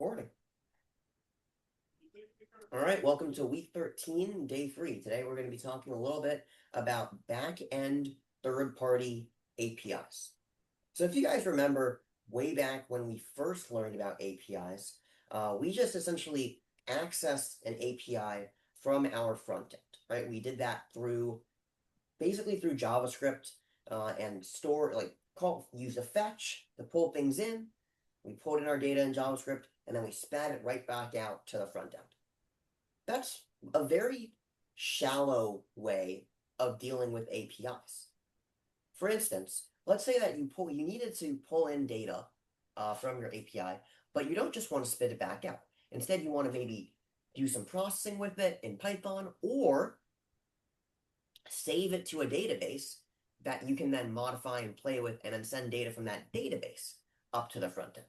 Morning. All right, welcome to week 13, day 3. Today we're going to be talking a little bit about back-end third-party APIs. So if you guys remember way back when we first learned about APIs, we just essentially accessed an API from our front end, right? We did that basically through JavaScript and use a fetch to pull things in. We pulled in our data in JavaScript, and then we spat it right back out to the front end. That's a very shallow way of dealing with APIs. For instance, let's say that you needed to pull in data from your API, but you don't just want to spit it back out. Instead, you want to maybe do some processing with it in Python or save it to a database that you can then modify and play with and then send data from that database up to the front end.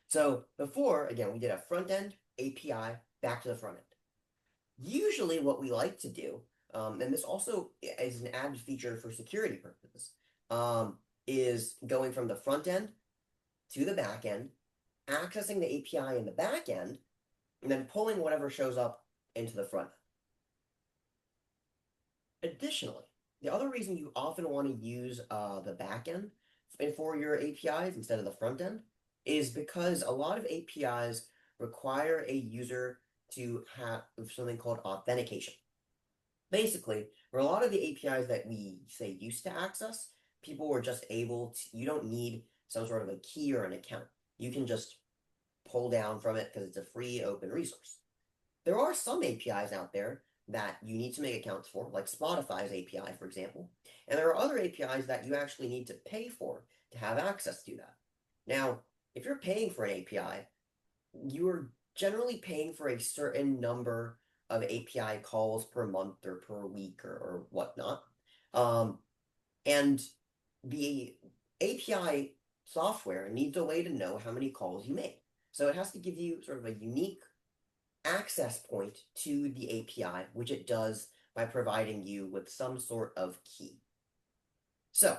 So before, again, we did a front end API back to the front end. Usually what we like to do, and this also is an added feature for security purposes, is going from the front end to the back end, accessing the API in the back end, and then pulling whatever shows up into the front end. Additionally, the other reason you often want to use the back end for your APIs instead of the front end is because a lot of APIs require a user to have something called authentication. Basically, for a lot of the APIs that we say used to access, people were just able to, you don't need some sort of a key or an account. You can just pull down from it because it's a free open resource. There are some APIs out there that you need to make accounts for, like Spotify's API, for example. And there are other APIs that you actually need to pay for to have access to that. Now, if you're paying for an API, you're generally paying for a certain number of API calls per month or per week or whatnot. And the API software needs a way to know how many calls you make. So it has to give you sort of a unique access point to the API, which it does by providing you with some sort of key. So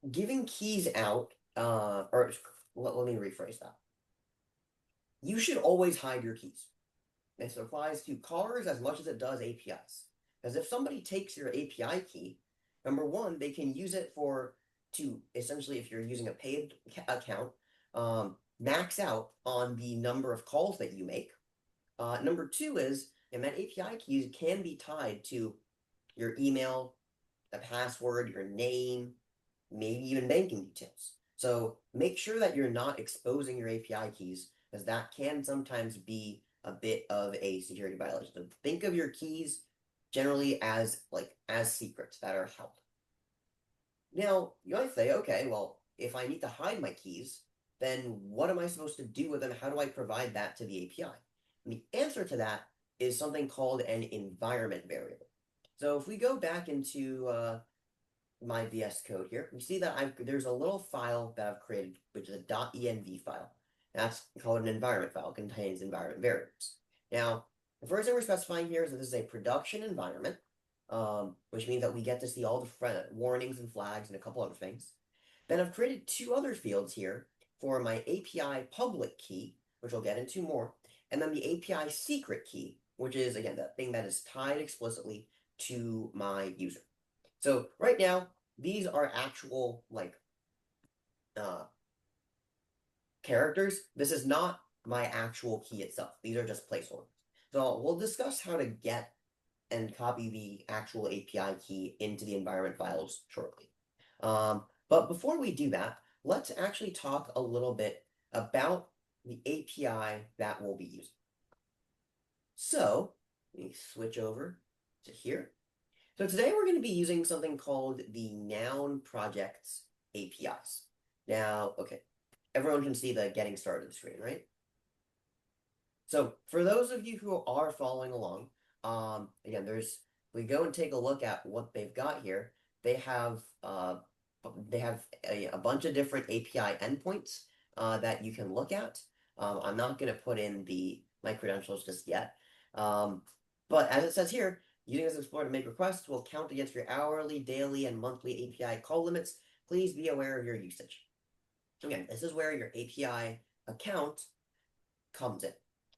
giving keys out, or let me rephrase that. You should always hide your keys. This applies to cars as much as it does APIs. Because if somebody takes your API key, number one, they can use it to essentially, if you're using a paid account, max out on the number of calls that you make. Number two is, and that API keys can be tied to your email, a password, your name, maybe even banking details. So make sure that you're not exposing your API keys, because that can sometimes be a bit of a security violation. So think of your keys generally as secrets that are held. Now, you might say, okay, well, if I need to hide my keys, then what am I supposed to do with them? How do I provide that to the API? And the answer to that is something called an environment variable. So if we go back into my VS Code here, we see that there's a little file that I've created, which is a .env file. That's called an environment file. It contains environment variables. Now, the first thing we're specifying here is that this is a production environment, which means that we get to see all the warnings and flags and a couple other things. Then I've created two other fields here for my API public key, which we'll get into more, and then the API secret key, which is, again, that thing that is tied explicitly to my user. So right now, these are actual, characters. This is not my actual key itself. These are just placeholders. So we'll discuss how to get and copy the actual API key into the environment files shortly. But before we do that, let's actually talk a little bit about the API that we'll be using. So let me switch over to here. So today we're going to be using something called the Noun Projects APIs. Now, okay, everyone can see the getting started screen, right? So for those of you who are following along, again, we go and take a look at what they've got here. They have a bunch of different API endpoints that you can look at. I'm not going to put in my credentials just yet. But as it says here, using this Explorer to make requests will count against your hourly, daily, and monthly API call limits. Please be aware of your usage. Again, this is where your API account comes in.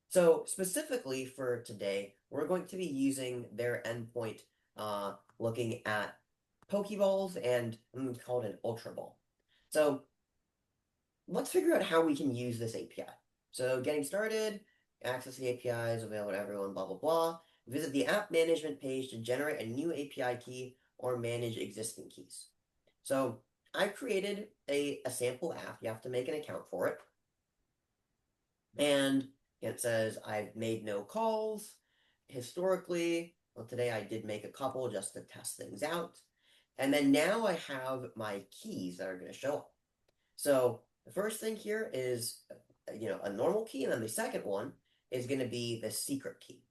So specifically for today, we're going to be using their endpoint, looking at Pokeballs and call it an Ultra Ball. So let's figure out how we can use this API. So getting started, access the APIs available to everyone, blah, blah, blah. Visit the app management page to generate a new API key or manage existing keys. So I created a sample app. You have to make an account for it. And it says I've made no calls historically. Well, today I did make a couple just to test things out. And then now I have my keys that are going to show up. So the first thing here is, a normal key, and then the second one is going to be the secret key.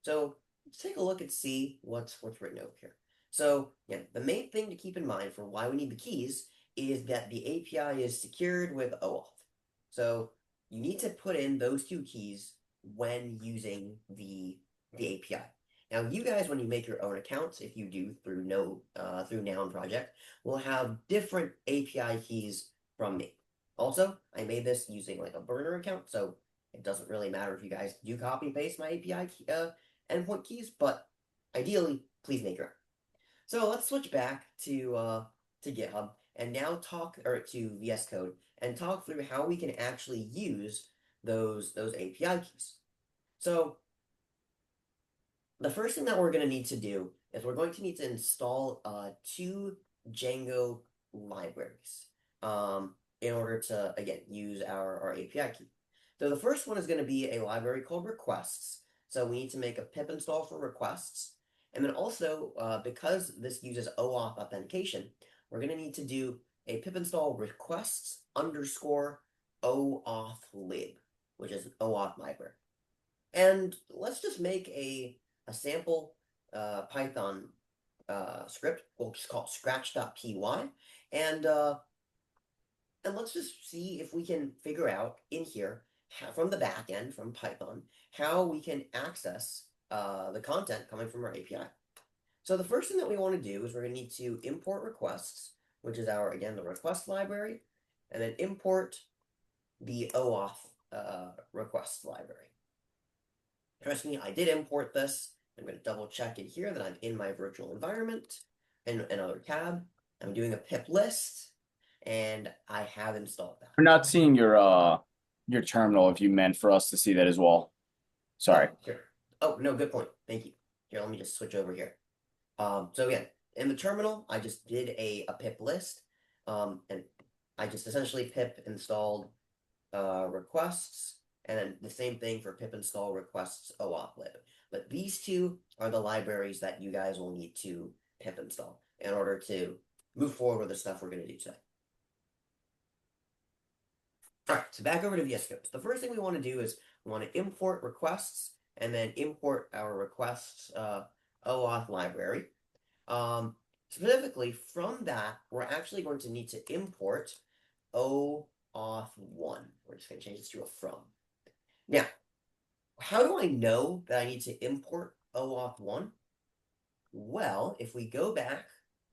So let's take a look and see what's written over here. So yeah, the main thing to keep in mind for why we need the keys is that the API is secured with OAuth. So you need to put in those two keys when using the API. Now, you guys, when you make your own accounts, if you do through Noun Project, will have different API keys from me. Also, I made this using like a burner account, so it doesn't really matter if you guys do copy and paste my API endpoint keys, but ideally, please make your own. So let's switch back to GitHub and now to VS Code and talk through how we can actually use those API keys. So the first thing that we're going to need to do is we're going to need to install two Django libraries in order to, again, use our API key. So the first one is going to be a library called requests. So we need to make a pip install for requests. And then also, because this uses OAuth authentication, we're going to need to do a pip install requests _OAuth lib, which is an OAuth library. And let's just make a sample Python script. We'll just call it scratch.py. And let's just see if we can figure out in here from the back end, from Python, how we can access the content coming from our API. So the first thing that we want to do is we're going to need to import requests, which is again, the request library, and then import the OAuth request library. Trust me, I did import this. I'm going to double check it here that I'm in my virtual environment in another tab. I'm doing a pip list, and I have installed that. We're not seeing your terminal if you meant for us to see that as well. Sorry. Oh, sure. Oh, no, good point. Thank you. Here, let me just switch over here. So again, in the terminal, I just did a pip list, and I just essentially pip installed requests, and then the same thing for pip install requests OAuth lib. But these two are the libraries that you guys will need to pip install in order to move forward with the stuff we're going to do today. All right, so back over to VS Code. So the first thing we want to do is we want to import requests and then import our requests OAuth library. Specifically, from that, we're actually going to need to import OAuth1. We're just going to change this to a from. Now, how do I know that I need to import OAuth1? Well, if we go back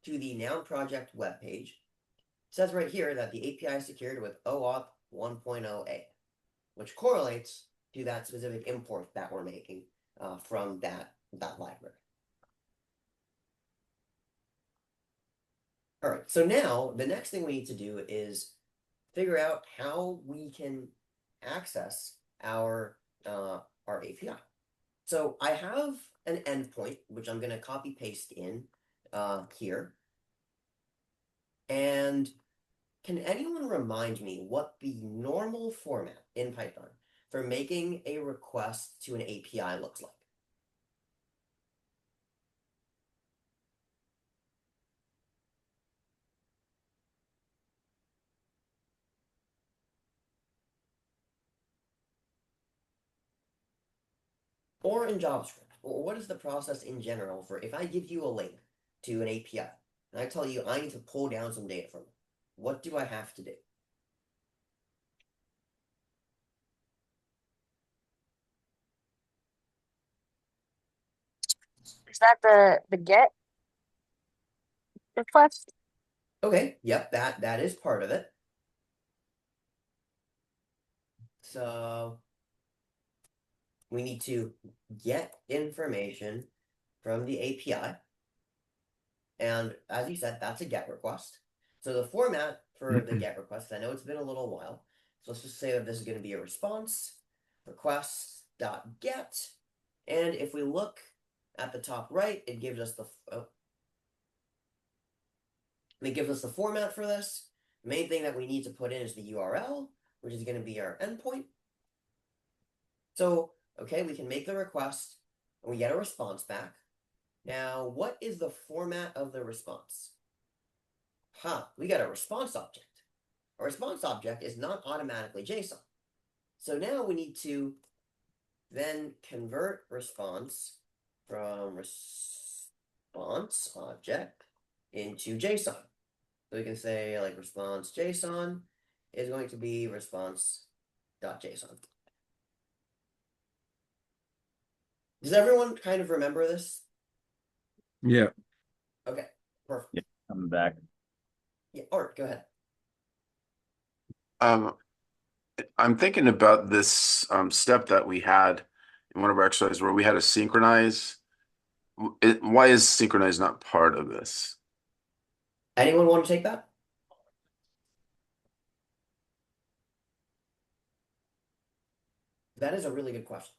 to the Noun Project webpage, it says right here that the API is secured with OAuth 1.0a, which correlates to that specific import that we're making from that library. All right, so now the next thing we need to do is figure out how we can access our API. So I have an endpoint, which I'm going to copy paste in here. And can anyone remind me what the normal format in Python for making a request to an API looks like? Or in JavaScript? Or what is the process in general for if I give you a link to an API and I tell you I need to pull down some data from it, what do I have to do? Is that the get request? Okay, yep, that is part of it. So we need to get information from the API. And as you said, that's a GET request. So the format for the GET request, I know it's been a little while. So let's just say that this is going to be a response request.get. And if we look at the top right, it gives us the format for this. The main thing that we need to put in is the URL, which is going to be our endpoint. So, okay, we can make the request and we get a response back. Now, what is the format of the response? We got a response object. A response object is not automatically JSON. So now we need to then convert response from response object into JSON. So we can say like response JSON is going to be response.json. Does everyone kind of remember this? Yeah. Okay, perfect. Yeah, coming back. Yeah, Art, go ahead. I'm thinking about this step that we had in one of our exercises where we had to synchronize. Why is synchronize not part of this? Anyone want to take that? That is a really good question.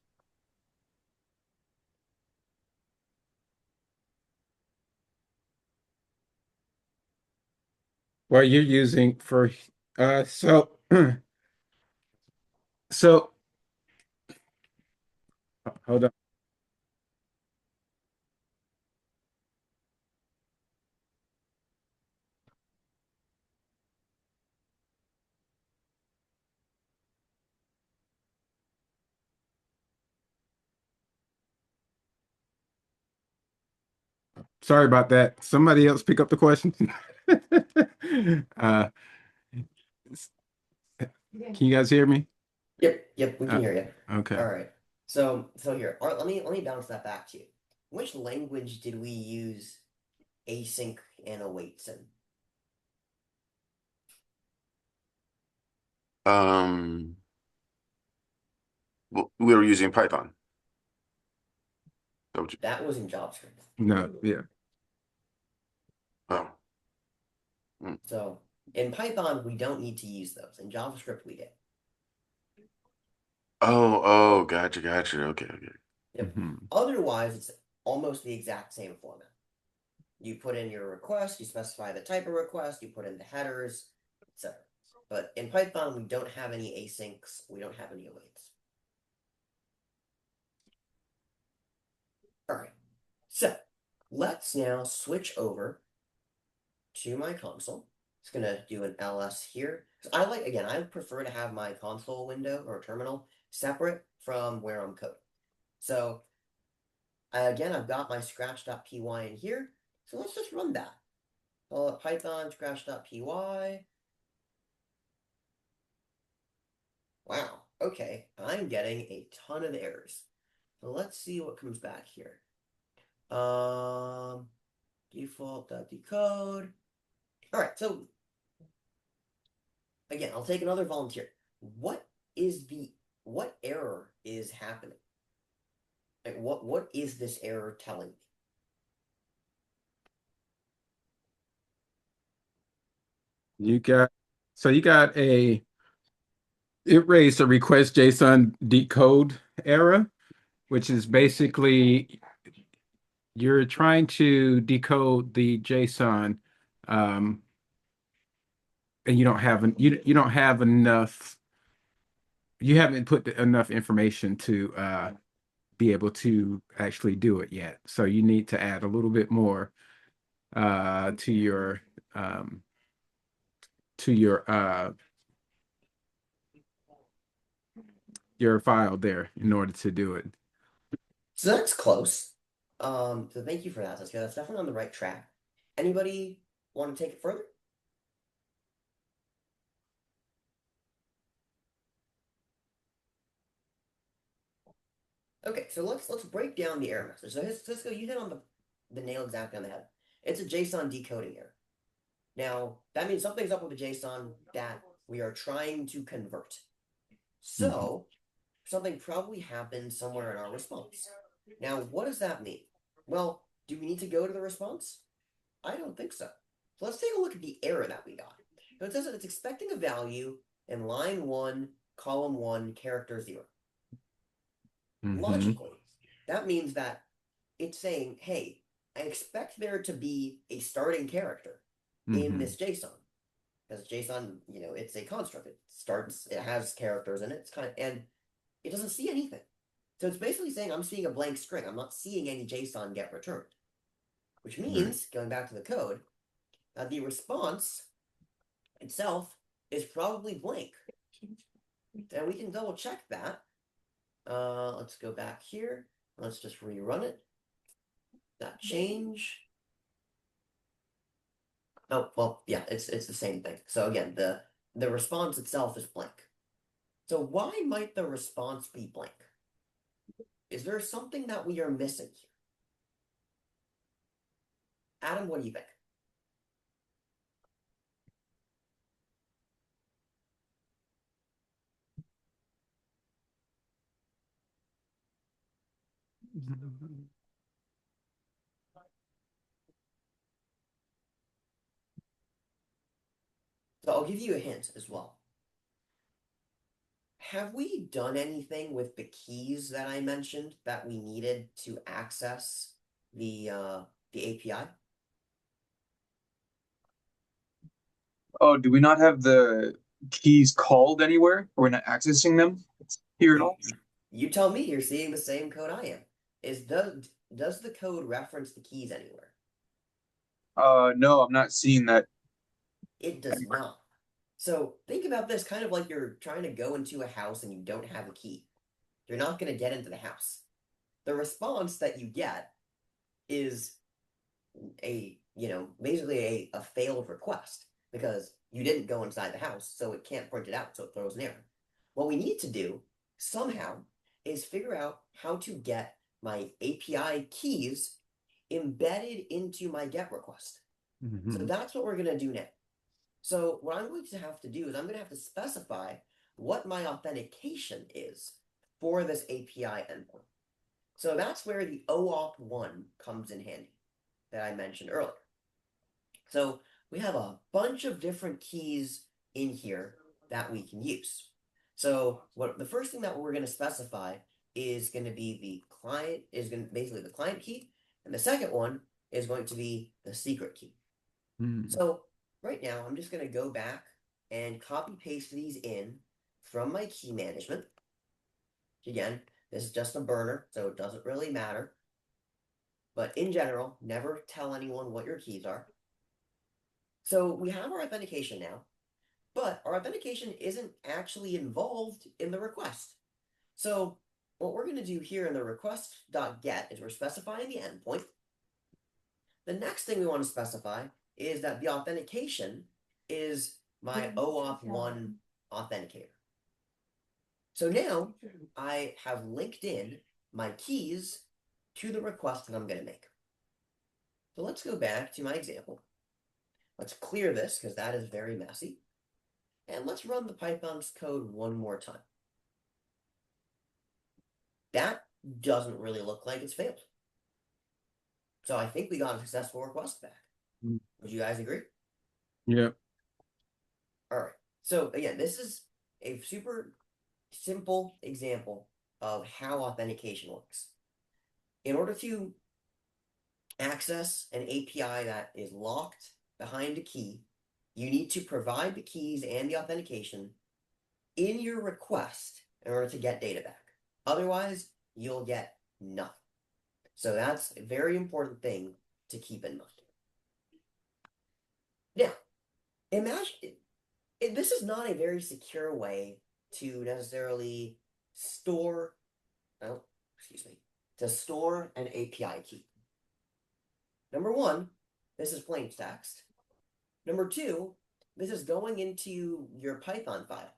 Well, you're using for so so hold on. Sorry about that. Somebody else pick up the question. uh, can you guys hear me? Yep, we can hear you. Okay. All right. So here, Art, let me bounce that back to you. Which language did we use async and awaits in? We were using Python. That was in JavaScript. No, yeah. Oh. So in Python, we don't need to use those. In JavaScript, we did. Oh, gotcha. Okay. Yep. Mm-hmm. Otherwise, it's almost the exact same format. You put in your request, you specify the type of request, you put in the headers, etc. But in Python, we don't have any asyncs, we don't have any awaits. All right, so let's now switch over to my console. It's gonna do an ls here. So I prefer to have my console window or terminal separate from where I'm coding. So again, I've got my scratch.py in here. So let's just run that. Python scratch.py. Wow, okay, I'm getting a ton of errors. So let's see what comes back here. Default.decode. All right, so again, I'll take another volunteer. What error is happening? Like what is this error telling me? You got it raised a request JSON decode error, which is basically you're trying to decode the JSON, and you don't have enough. You haven't put enough information to be able to actually do it yet. So you need to add a little bit more to your file there in order to do it. So that's close. So thank you for that, Saskia. That's definitely on the right track. Anybody want to take it further? Okay, so let's break down the error message. So Cisco, you hit on the nail exactly on the head. It's a JSON decoding error. Now, that means something's up with the JSON that we are trying to convert. So something probably happened somewhere in our response. Now, what does that mean? Well, do we need to go to the response? I don't think so. So let's take a look at the error that we got. So it says that it's expecting a value in line 1, column 1, character 0. Logically, that means that it's saying, hey, I expect there to be a starting character in this JSON. Because JSON, it's a construct. It has characters in it. It's and it doesn't see anything. So it's basically saying I'm seeing a blank string. I'm not seeing any JSON get returned. Which means, going back to the code, that the response itself is probably blank. And we can double check that. Let's go back here. Let's just rerun it. That change. Oh, well, yeah, it's the same thing. So again, the response itself is blank. So why might the response be blank? Is there something that we are missing here? Adam, what do you think? So I'll give you a hint as well. Have we done anything with the keys that I mentioned that we needed to access the API? Oh, do we not have the keys called anywhere? Or we're not accessing them here at all? You tell me. You're seeing the same code I am. Does the code reference the keys anywhere? No, I'm not seeing that. It does not. So think about this kind of like you're trying to go into a house and you don't have a key. You're not going to get into the house. The response that you get is basically a failed request because you didn't go inside the house, so it can't print it out, so it throws an error. What we need to do somehow is figure out how to get my API keys embedded into my GET request. So that's what we're going to do now. So what I'm going to have to do is I'm going to have to specify what my authentication is for this API endpoint. So that's where the OAuth1 comes in handy that I mentioned earlier. So we have a bunch of different keys in here that we can use. So the first thing that we're going to specify is going to be basically the client key, and the second one is going to be the secret key. So right now, I'm just going to go back and copy paste these in from my key management. Again, this is just a burner, so it doesn't really matter. But in general, never tell anyone what your keys are. So we have our authentication now, but our authentication isn't actually involved in the request. So what we're going to do here in the request.get is we're specifying the endpoint. The next thing we want to specify is that the authentication is my OAuth1 authenticator. So now I have linked in my keys to the request that I'm going to make. So let's go back to my example. Let's clear this because that is very messy. And let's run the Python's code one more time. That doesn't really look like it's failed. So I think we got a successful request back. Would you guys agree? Yep. All right. So again, this is a super simple example of how authentication works. In order to access an API that is locked behind a key, you need to provide the keys and the authentication in your request in order to get data back. Otherwise, you'll get nothing. So that's a very important thing to keep in mind. Now, imagine this is not a very secure way to necessarily store an API key. Number one, this is plain text. Number two, this is going into your Python file.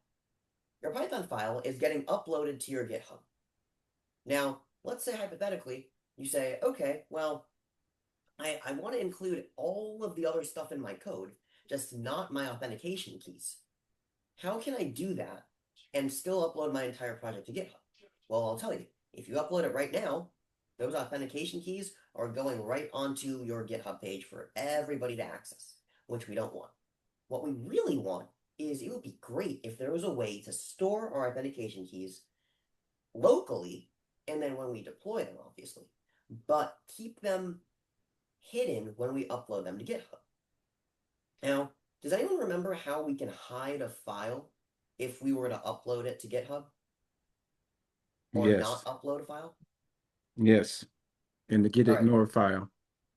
Your Python file is getting uploaded to your GitHub. Now, let's say hypothetically, you say, okay, well, I want to include all of the other stuff in my code, just not my authentication keys. How can I do that and still upload my entire project to GitHub? Well, I'll tell you, if you upload it right now, those authentication keys are going right onto your GitHub page for everybody to access, which we don't want. What we really want is it would be great if there was a way to store our authentication keys locally, and then when we deploy them, obviously, but keep them hidden when we upload them to GitHub. Now, does anyone remember how we can hide a file if we were to upload it to GitHub? Or Yes. not upload a file? Yes. In the get All right. ignore file.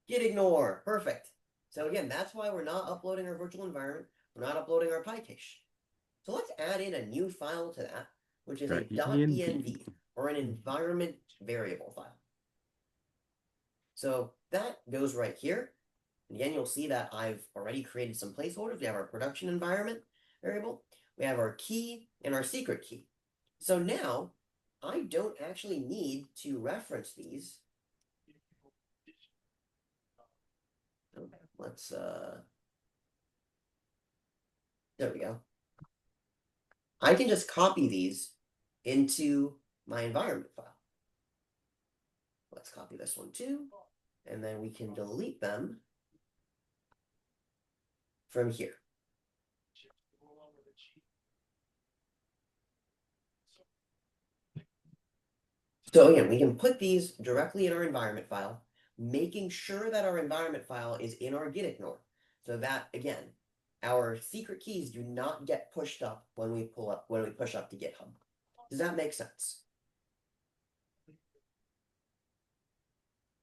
Git ignore. Perfect. So again, that's why we're not uploading our virtual environment. We're not uploading our PyCache. So let's add in a new file to that, which is a .env, or an environment variable file. So that goes right here. And again, you'll see that I've already created some placeholders. We have our production environment variable. We have our key and our secret key. So now I don't actually need to reference these. Let's there we go. I can just copy these into my environment file. Let's copy this one too, and then we can delete them from here. So again, we can put these directly in our environment file, making sure that our environment file is in our git ignore, so that again, our secret keys do not get pushed up when we push up to GitHub. Does that make sense?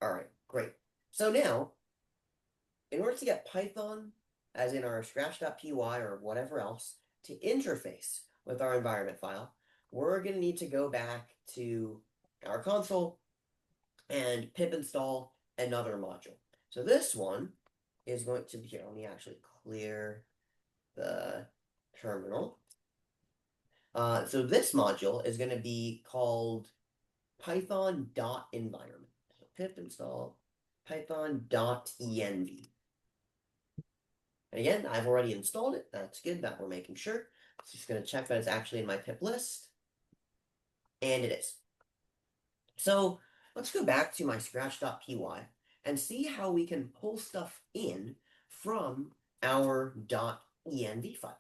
All right, great. So now, in order to get Python, as in our scratch.py or whatever else, to interface with our environment file, we're going to need to go back to our console and pip install another module. So this one is going to be here. Let me actually clear the terminal. So this module is going to be called python.environment. So pip install python.env. And again, I've already installed it. That's good. That we're making sure. Just going to check that it's actually in my pip list. And it is. So let's go back to my scratch.py and see how we can pull stuff in from our .env file.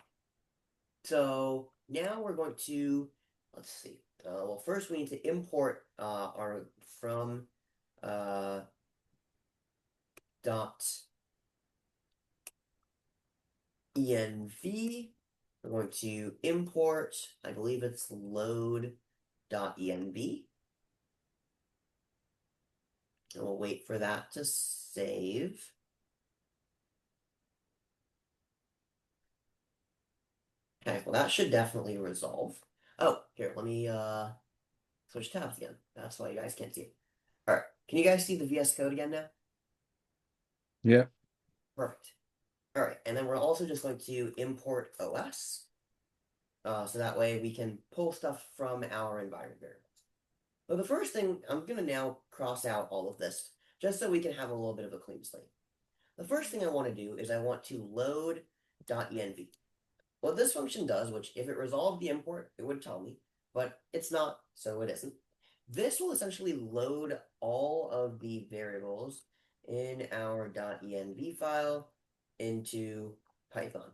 So now we're going to, let's see. Well, first we need to import our from .env. We're going to import, I believe it's load.env. And we'll wait for that to save. Okay, well that should definitely resolve. Oh, here, let me switch tabs again. That's why you guys can't see it. All right, can you guys see the VS Code again now? Yeah. Perfect. All right, and then we're also just going to import OS. So that way we can pull stuff from our environment variables. So the first thing, I'm going to now cross out all of this, just so we can have a little bit of a clean slate. The first thing I want to do is I want to load.env. What this function does, which if it resolved the import, it would tell me, but it's not, so it isn't. This will essentially load all of the variables in our .env file into Python.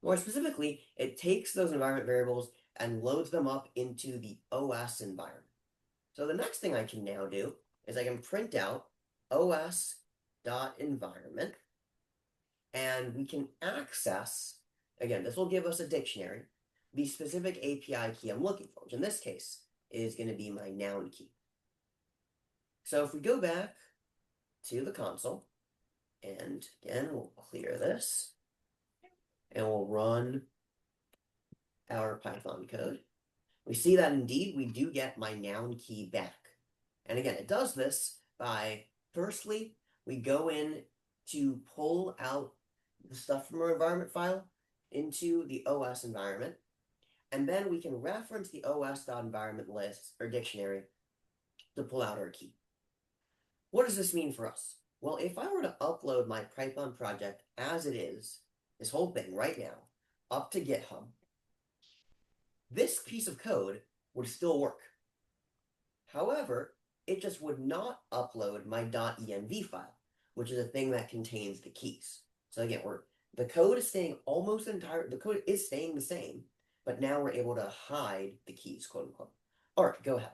More specifically, it takes those environment variables and loads them up into the OS environment. So the next thing I can now do is I can print out os.environment, and we can access, again, this will give us a dictionary, the specific API key I'm looking for, which in this case is going to be my noun key. So if we go back to the console, and again, we'll clear this, and we'll run our Python code, we see that indeed we do get my noun key back. And again, it does this by, firstly, we go in to pull out the stuff from our environment file into the OS environment, and then we can reference the os.environment list or dictionary to pull out our key. What does this mean for us? Well, if I were to upload my Python project as it is, this whole thing right now, up to GitHub, this piece of code would still work. However, it just would not upload my .env file, which is a thing that contains the keys. So again, the code is staying the code is staying the same, but now we're able to hide the keys, quote unquote. All right, go ahead.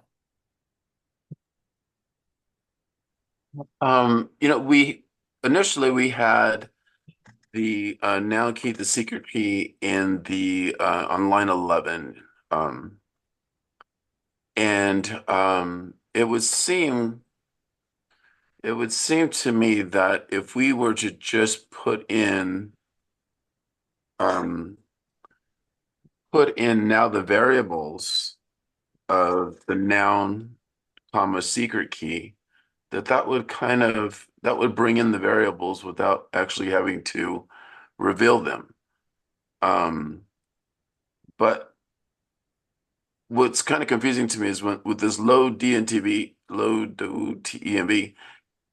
We initially had the now key, the secret key in the on line 11. And it would seem to me that if we were to just put in now the variables of the noun, comma, secret key, that would bring in the variables without actually having to reveal them. But what's kind of confusing to me is with this load DNTB, load TEMB,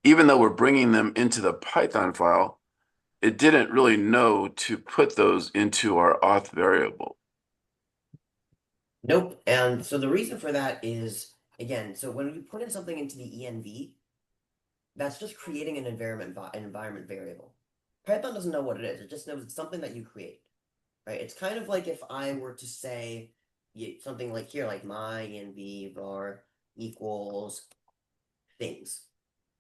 even though we're bringing them into the Python file, it didn't really know to put those into our auth variable. Nope. And so the reason for that is, again, so when we put in something into the env, that's just creating an environment variable. Python doesn't know what it is. It just knows it's something that you create, right? It's kind of like if I were to say something like here, like my env var equals things.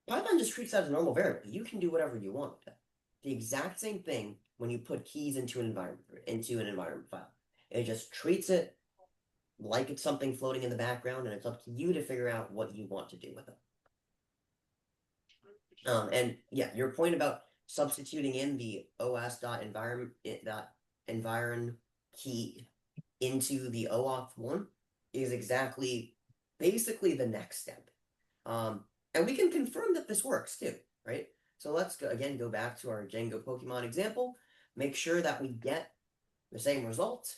Python just treats that as a normal variable. You can do whatever you want with that. The exact same thing when you put keys into an environment file. It just treats it like it's something floating in the background, and it's up to you to figure out what you want to do with it. And yeah, your point about substituting in the os.environ key into the OAuth1 is basically the next step. And we can confirm that this works too, right? So let's go back to our Django Pokemon example. Make sure that we get the same result.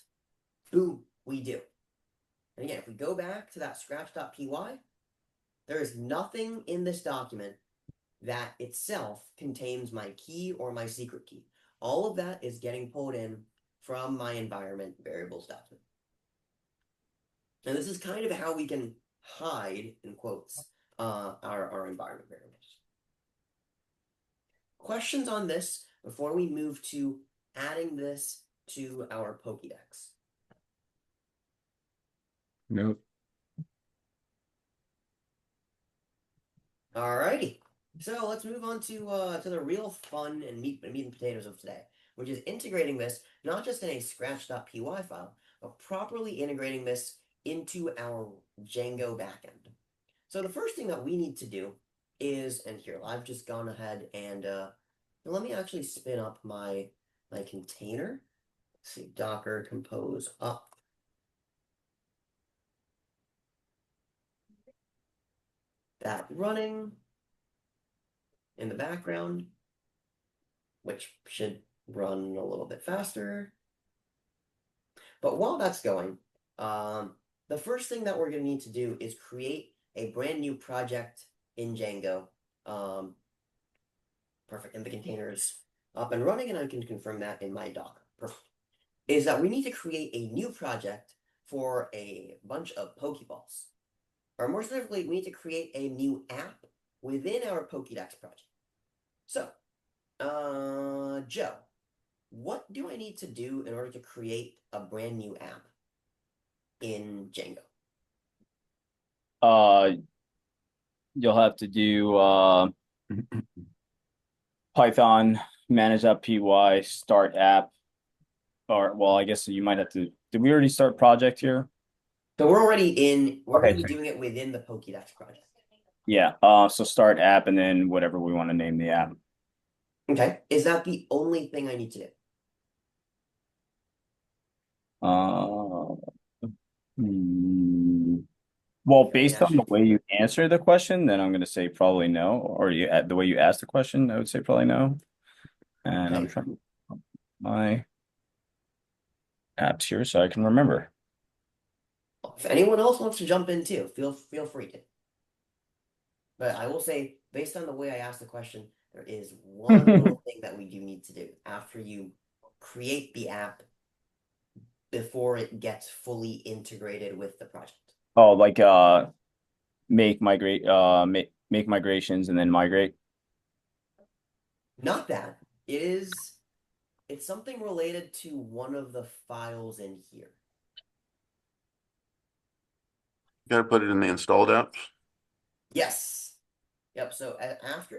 Boom, we do. And again, if we go back to that scratch.py, there is nothing in this document that itself contains my key or my secret key. All of that is getting pulled in from my environment variables document. And this is kind of how we can hide, in quotes, our environment variables. Questions on this before we move to adding this to our Pokédex? Nope. Alrighty. So let's move on to the real fun and meat and potatoes of today, which is integrating this not just in a scratch.py file, but properly integrating this into our Django backend. So the first thing that we need to do is, and here I've just gone ahead and let me actually spin up my container. Let's see, Docker compose up. That running in the background, which should run a little bit faster. But while that's going, the first thing that we're going to need to do is create a brand new project in Django. Perfect. And the container is up and running, and I can confirm that in my Docker. Perfect. Is that we need to create a new project for a bunch of Pokeballs. Or more specifically, we need to create a new app within our Pokédex project. So, Joe, what do I need to do in order to create a brand new app in Django? You'll have to do Python manage.py start app, or well, I guess you might have to. Did we already start project here? So we're already Okay. doing it within the Pokédex project. Yeah. So start app and then whatever we want to name the app. Okay. Is that the only thing I need to do? Well, based on the way you answer the question, then I'm going to say probably no. Or the way you ask the question, I would say probably no. And I'm trying to put my apps here so I can remember. If anyone else wants to jump in too, feel free to. But I will say, based on the way I asked the question, there is one little thing that we do need to do after you create the app. before it gets fully integrated with the project. Oh, like make migrations and then migrate. Not that. It's something related to one of the files in here. Got to put it in the installed apps. Yes. Yep. So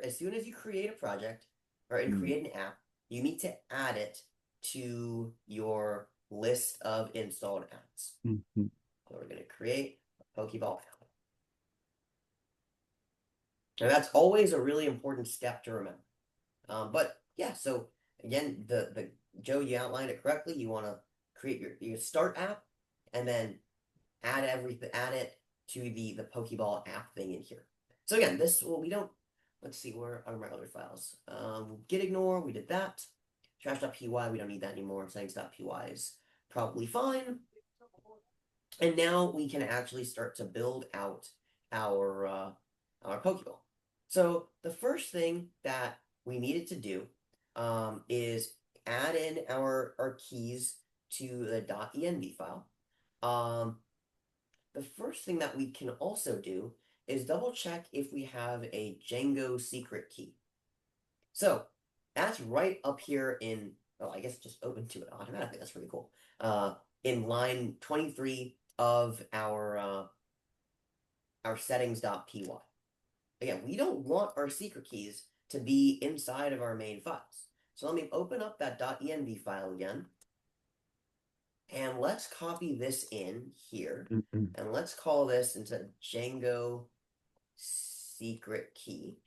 as soon as you create a project or create an app, you need to add it to your list of installed apps. Mm-hmm. So we're going to create a Pokeball app. Now that's always a really important step to remember. But yeah, so again, the Joe, you outlined it correctly. You want to create your start app and then add it to the Pokeball app thing in here. So again, let's see, where are my other files? Git ignore, we did that. Trash.py, we don't need that anymore. Settings.py is probably fine. And now we can actually start to build out our Pokeball. So the first thing that we needed to do is add in our keys to the .env file. The first thing that we can also do is double check if we have a Django secret key. So that's right up here I guess just open to it automatically. That's pretty cool. In line 23 of our settings.py. Again, we don't want our secret keys to be inside of our main files. So let me open up that .env file again. And let's copy this in here. And let's call this into Django secret key.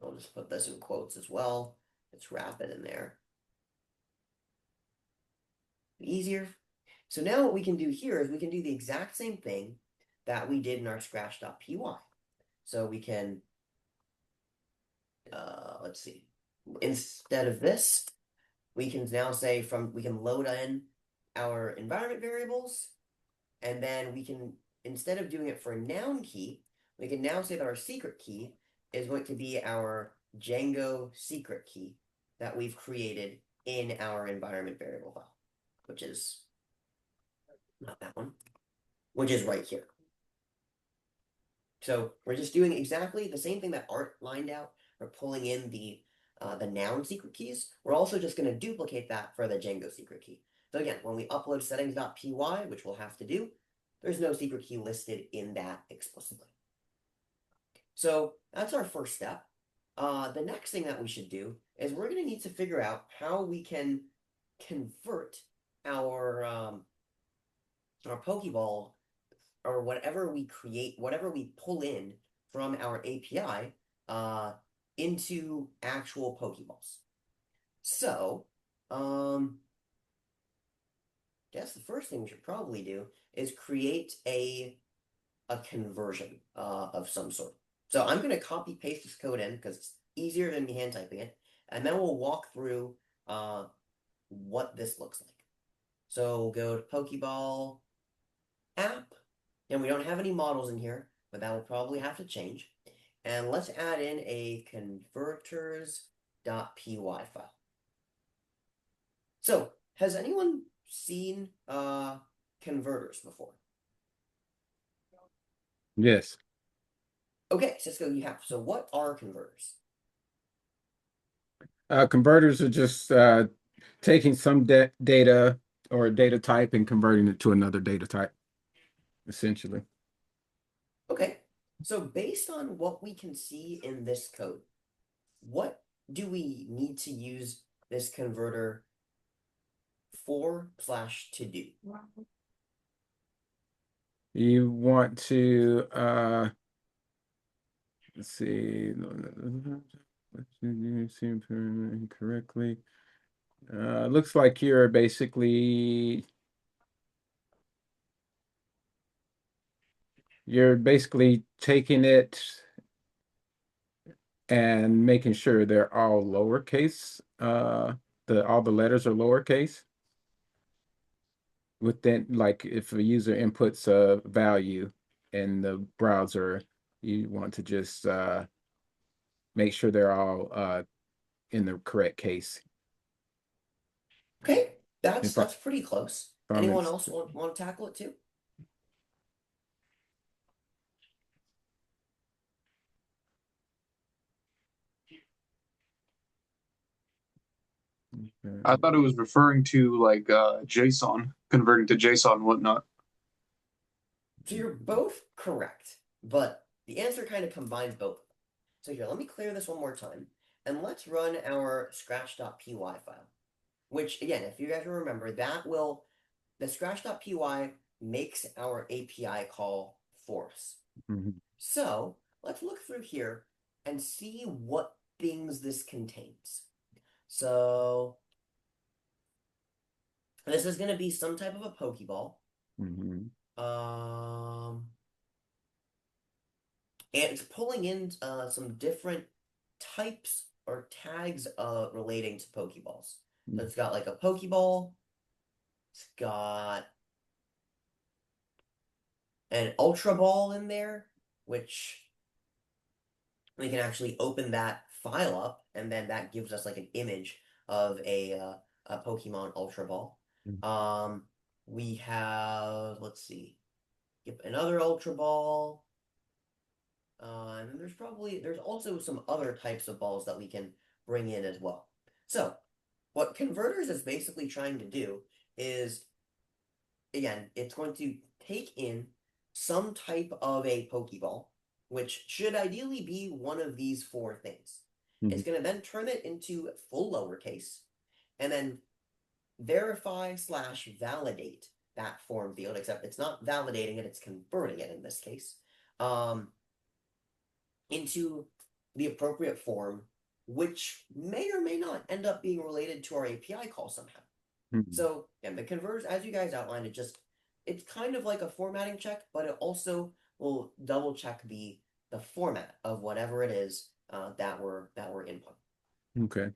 I'll just put this in quotes as well. Let's wrap it in there. Easier. So now what we can do here is we can do the exact same thing that we did in our scratch.py. So we can, let's see, instead of this, we can now say we can load in our environment variables, and then we can, instead of doing it for a noun key, we can now say that our secret key is going to be our Django secret key that we've created in our environment variable file, which is not that one, which is right here. So we're just doing exactly the same thing that Art lined out. We're pulling in the noun secret keys. We're also just going to duplicate that for the Django secret key. So again, when we upload settings.py, which we'll have to do, there's no secret key listed in that explicitly. So that's our first step. The next thing that we should do is we're going to need to figure out how we can convert our Pokeball or whatever we create, whatever we pull in from our API into actual Pokeballs. So, I guess the first thing we should probably do is create a conversion of some sort. So I'm going to copy paste this code in because it's easier than me hand typing it, and then we'll walk through what this looks like. So we'll go to Pokeball app, and we don't have any models in here, but that will probably have to change. And let's add in a converters.py file. So, has anyone seen converters before? Yes. Okay, Cisco, you have. So what are converters? Converters are just taking some data or a data type and converting it to another data type, essentially. Okay, so based on what we can see in this code, what do we need to use this converter for/to do? You want to let's see, correctly. Looks like you're basically taking it and making sure they're all lowercase. All the letters are lowercase. Within, like, if a user inputs a value in the browser, you want to just make sure they're all in the correct case. Okay, If I- that's pretty close. if I'm Anyone in- else want to tackle it too? I thought it was referring to like JSON, converting to JSON and whatnot. So you're both correct, but the answer kind of combines both. So here, let me clear this one more time, and let's run our scratch.py file. Which again, if you guys remember, the scratch.py makes our API call for us. Mhm. So let's look through here and see what things this contains. So this is going to be some type of a Pokeball. Mhm. And it's pulling in some different types or tags relating to Pokeballs. So it's got like a Pokeball. It's got an Ultra Ball in there, which we can actually open that file up, and then that gives us like an image of a Pokemon Ultra Ball. We have, let's see, yep, another Ultra Ball. And then there's also some other types of balls that we can bring in as well. So what converters is basically trying to do is, again, it's going to take in some type of a Pokeball, which should ideally be one of these four things. It's going to then turn it into full lowercase, and then verify/validate that form field, except it's not validating it, it's converting it in this case, into the appropriate form, which may or may not end up being related to our API call somehow. Mhm. So, yeah, the converters, as you guys outlined, it's kind of like a formatting check, but it also will double check the format of whatever it is that we're inputting. Okay.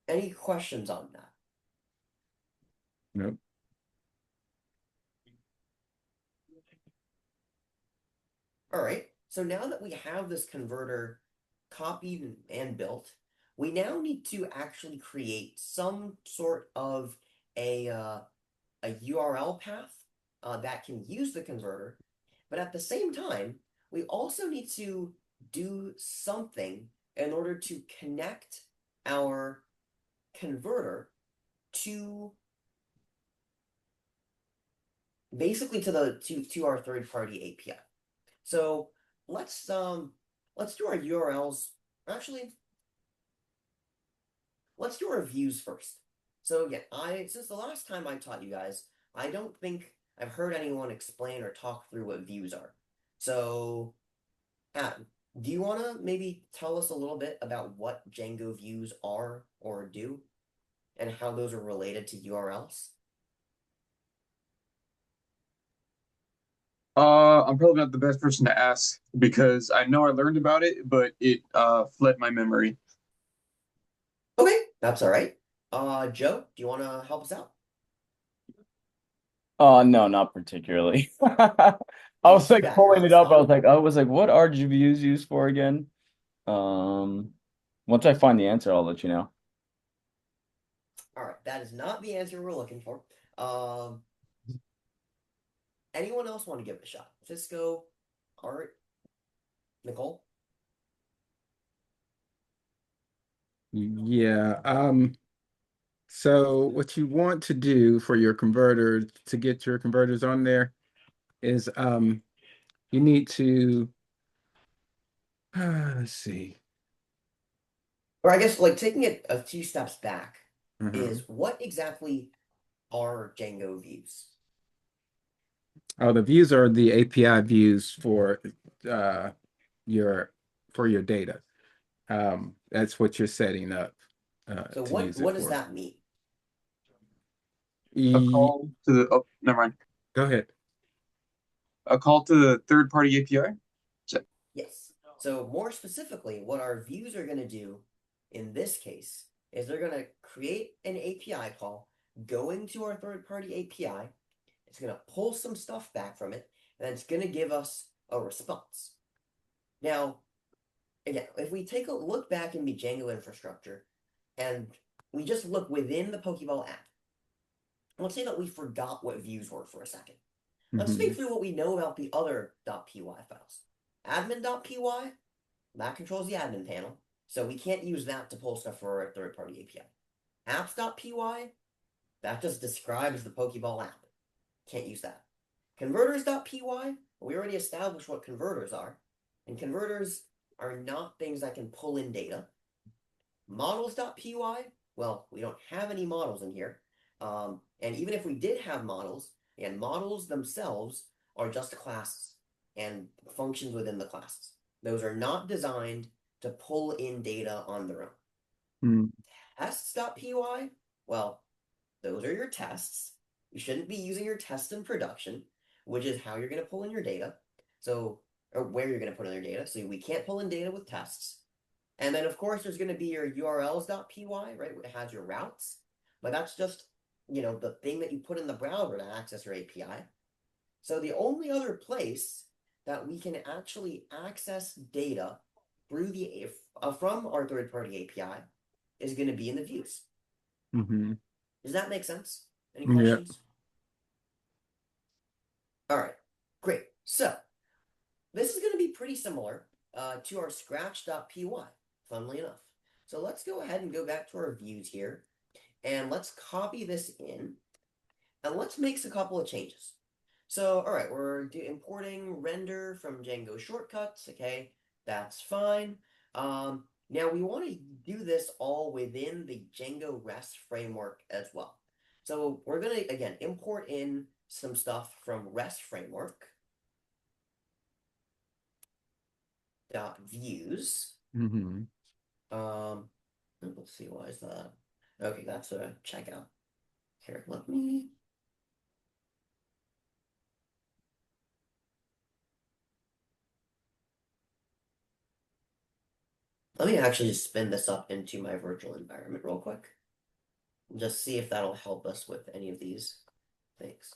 Any questions on that? Nope. All right. So now that we have this converter copied and built, we now need to actually create some sort of a URL path that can use the converter. But at the same time, we also need to do something in order to connect our converter to basically to our third-party API. So let's do our URLs. Actually, let's do our views first. So again, since the last time I taught you guys, I don't think I've heard anyone explain or talk through what views are. So, Adam, do you want to maybe tell us a little bit about what Django views are or do, and how those are related to URLs? I'm probably not the best person to ask because I know I learned about it, but it fled my memory. Okay, that's all right. Joe, do you want to help us out? No, not particularly. I was like Yeah, you're pulling on it the up. spot. I was like, what are GPUs used for again? Once I find the answer, I'll let you know. All right, that is not the answer we're looking for. Anyone else want to give it a shot? Cisco, Art, Nicole? Yeah. So what you want to do for your converter to get your converters on there is you need to let's see. Or I guess like taking it a few steps back Uh-huh. is what exactly are Django views? Oh, the views are the API views uh your your data. That's what you're setting up So to use it what does for. that mean? A E call to the oh, never mind. Go ahead. A call to the third-party API. Yes. So more specifically, what our views are going to do in this case is they're going to create an API call going to our third-party API. It's going to pull some stuff back from it, and it's going to give us a response. Now, again, if we take a look back in the Django infrastructure and we just look within the Pokeball app. Let's say that we forgot what views were for a second. Let's think through what we know about the other .py files. Admin.py, that controls the admin panel, so we can't use that to pull stuff for our third-party API. Apps.py, that just describes the Pokeball app. Can't use that. Converters.py, we already established what converters are, and converters are not things that can pull in data. Models.py, well, we don't have any models in here. And even if we did have models, and models themselves are just classes and functions within the classes. Those are not designed to pull in data on their own. Tests.py, well, those are your tests. You shouldn't be using your tests in production, which is how you're going to pull in your data. So, or where you're going to put in your data. So we can't pull in data with tests. And then, of course, there's going to be your URLs.py, right? It has your routes. But that's just, the thing that you put in the browser to access your API. So the only other place that we can actually access data through from our third-party API is going to be in the views. Does that make sense? Any questions? All right, great. So this is going to be pretty similar to our scratch.py, funnily enough. So let's go ahead and go back to our views here, and let's copy this in, and let's make a couple of changes. So, all right, we're importing render from Django shortcuts. Okay, that's fine. Now we want to do this all within the Django REST framework as well. So we're going to, again, import in some stuff from REST framework. .views. Let's see, why is that? Okay, that's a checkout. Here, let me actually just spin this up into my virtual environment real quick. Just see if that'll help us with any of these things.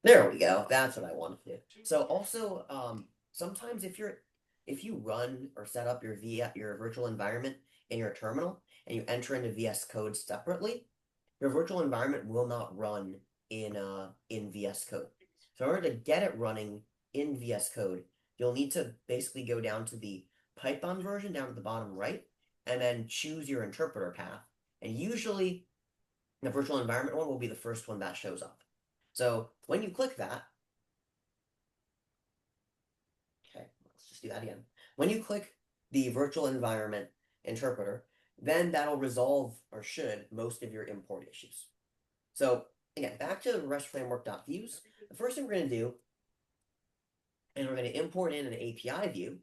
There we go. That's what I wanted to do. So also, sometimes if you run or set up your virtual environment in your terminal and you enter into VS Code separately, your virtual environment will not run in VS Code. So in order to get it running in VS Code, you'll need to basically go down to the Python version down at the bottom right, and then choose your interpreter path. And usually, the virtual environment one will be the first one that shows up. So when you click that, okay, let's just do that again. When you click the virtual environment interpreter, then that'll resolve, or should, most of your import issues. So again, back to the REST framework.views. The first thing we're going to do, and we're going to import in an API view,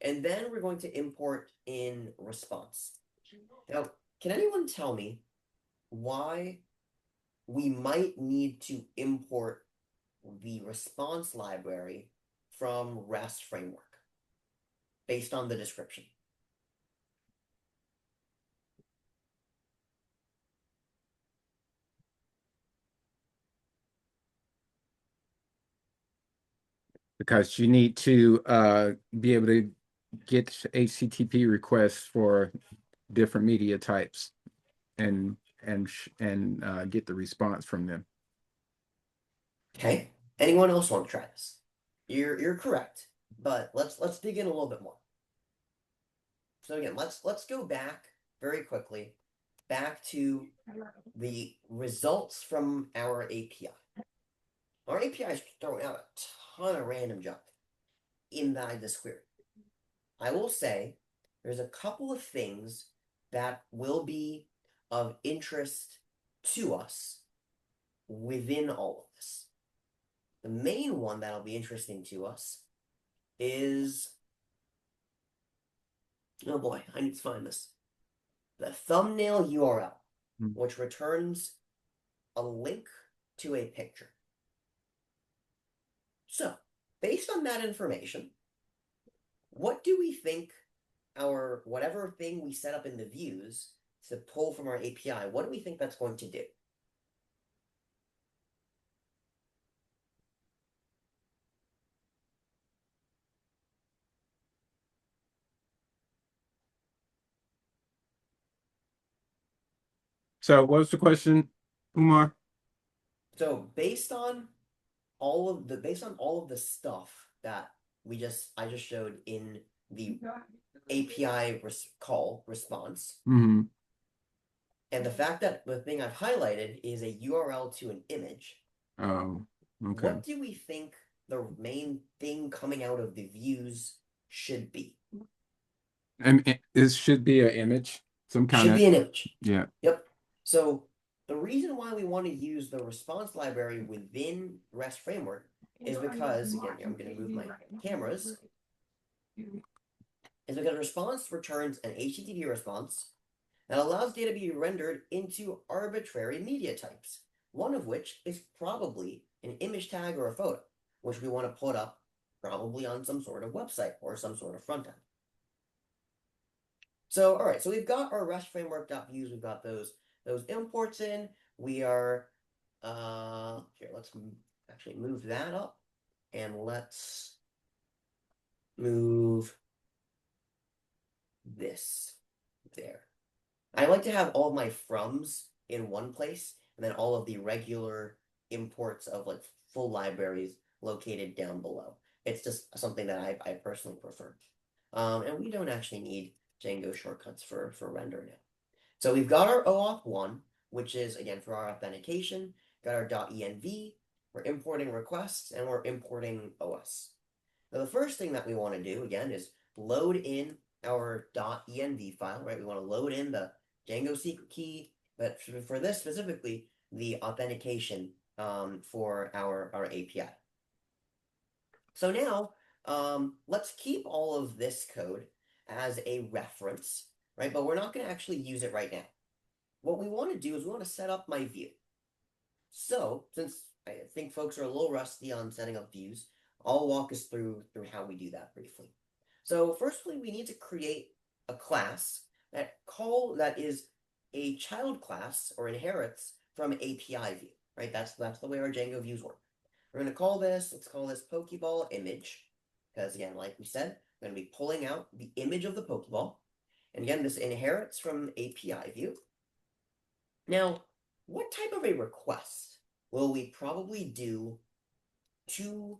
and then we're going to import in response. Now, can anyone tell me why we might need to import the response library from REST framework based on the description? Because you need to be able to get HTTP requests for different media types and get the response from them. Okay. Anyone else want to try this? You're correct, but let's dig in a little bit more. So again, let's go back very quickly back to the results from our API. Our API is throwing out a ton of random junk inside this query. I will say there's a couple of things that will be of interest to us within all of this. The main one that'll be interesting to us is, oh boy, I need to find this. The thumbnail URL, which returns a link to a picture. So, based on that information, what do we think our whatever thing we set up in the views to pull from our API, what do we think that's going to do? So what was the question, Umar? So based on all of the stuff that I just showed in the API call response, Mm-hmm. and the fact that the thing I've highlighted is a URL to an image, Oh, okay. what do we think the main thing coming out of the views should be? And this should be an image, some kind Should of, be an image. yeah. Yep. So the reason why we want to use the response library within REST framework is because, again, I'm going to move my cameras, is because response returns an HTTP response that allows data to be rendered into arbitrary media types, one of which is probably an image tag or a photo, which we want to put up probably on some sort of website or some sort of front end. So, all right, so we've got our REST framework.views, we've got those imports in. We are here, let's actually move that up, and let's move this there. I like to have all of my froms in one place, and then all of the regular imports of like full libraries located down below. It's just something that I personally prefer. And we don't actually need Django shortcuts for render now. So we've got our OAuth1, which is, again, for our authentication. Got our .env, we're importing requests, and we're importing OS. Now the first thing that we want to do, again, is load in our .env file, right? We want to load in the Django secret key, but for this specifically, the authentication for our API. So now, let's keep all of this code as a reference, right? But we're not going to actually use it right now. What we want to do is we want to set up my view. So, since I think folks are a little rusty on setting up views, I'll walk us through how we do that briefly. So, firstly, we need to create a class that is a child class or inherits from API view, right? That's the way our Django views work. We're going to call this, let's call this Pokeball image, because again, like we said, we're going to be pulling out the image of the Pokeball. And again, this inherits from API view. Now, what type of a request will we probably do to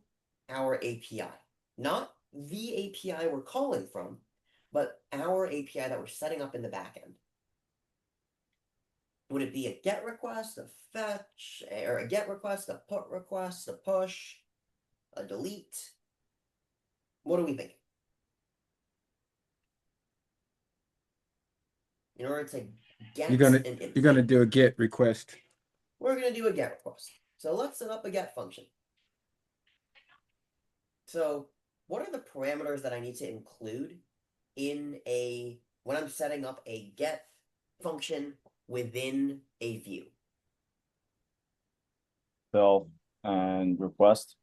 our API? Not the API we're calling from, but our API that we're setting up in the backend. Would it be a GET request, a fetch, or a GET request, a put request, a push, a delete? What do we think? In order to get You're gonna an image, you're gonna do a GET request. we're going to do a GET request. So let's set up a GET function. So what are the parameters that I need to include when I'm setting up a GET function within a view? Self and request.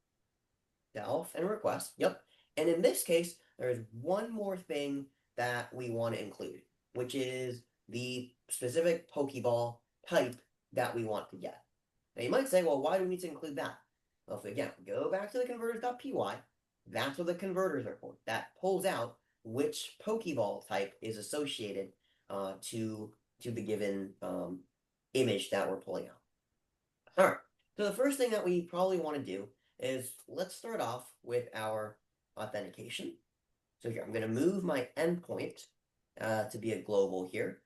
Self and request. Yep. And in this case, there's one more thing that we want to include, which is the specific Pokeball type that we want to get. Now you might say, well, why do we need to include that? Well, if we again go back to the converters.py, that's what the converters are for. That pulls out which Pokeball type is associated to the given image that we're pulling out. All right. So the first thing that we probably want to do is let's start off with our authentication. So here, I'm going to move my endpoint to be a global here.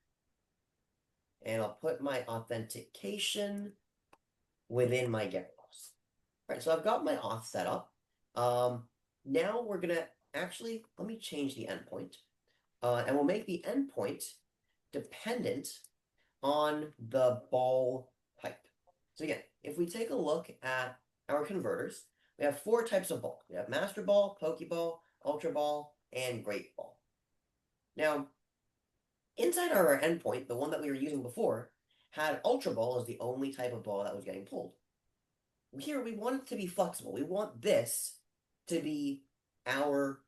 And I'll put my authentication within my GET request. All right, so I've got my auth set up. Now we're going to actually, let me change the endpoint. And we'll make the endpoint dependent on the ball type. So again, if we take a look at our converters, we have 4 types of ball. We have Master Ball, Pokeball, Ultra Ball, and Great Ball. Now, inside our endpoint, the one that we were using before, had Ultra Ball as the only type of ball that was getting pulled. Here, we want it to be flexible. We want this to be our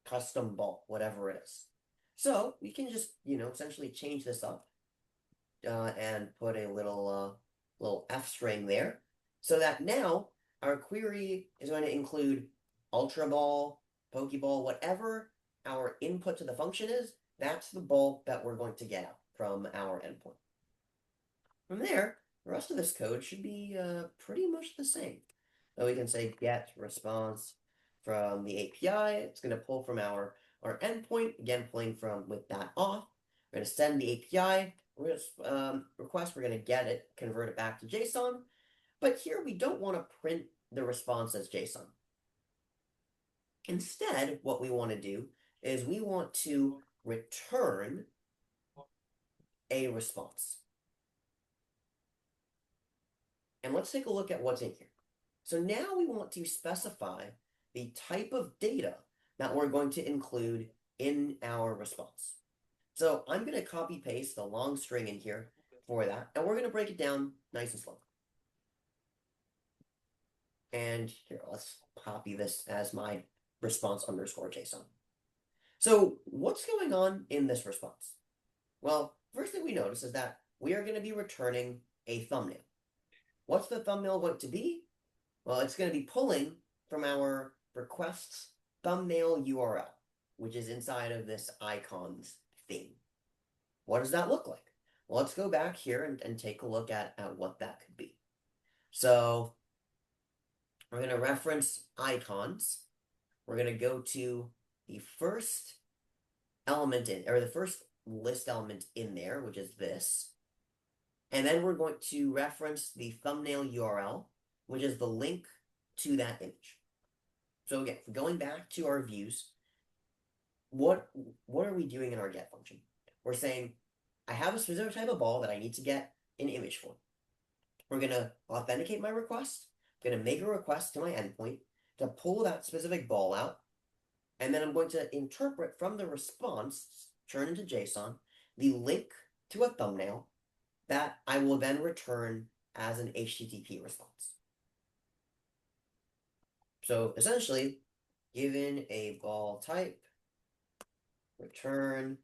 custom ball, whatever it is. So we can just, essentially change this up and put a little F string there, so that now our query is going to include Ultra Ball, Pokeball, whatever our input to the function is. That's the ball that we're going to get out from our endpoint. From there, the rest of this code should be pretty much the same. So we can say get response from the API. It's going to pull from our endpoint, again, pulling from with that off. We're going to send the API request. We're going to get it, convert it back to JSON. But here we don't want to print the response as JSON. Instead, what we want to do is we want to return a response. And let's take a look at what's in here. So now we want to specify the type of data that we're going to include in our response. So I'm going to copy paste the long string in here for that, and we're going to break it down nice and slow. And here, let's copy this as my response underscore JSON. So what's going on in this response? Well, first thing we notice is that we are going to be returning a thumbnail. What's the thumbnail going to be? Well, it's going to be pulling from our request's thumbnail URL, which is inside of this icons theme. What does that look like? Well, let's go back here and take a look at what that could be. So we're going to reference icons. We're going to go to the first element or the first list element in there, which is this. And then we're going to reference the thumbnail URL, which is the link to that image. So again, going back to our views, what are we doing in our get function? We're saying, I have a specific type of ball that I need to get an image for. We're going to authenticate my request. I'm going to make a request to my endpoint to pull that specific ball out. And then I'm going to interpret from the response, turn into JSON, the link to a thumbnail that I will then return as an HTTP response. So essentially, given a ball type, return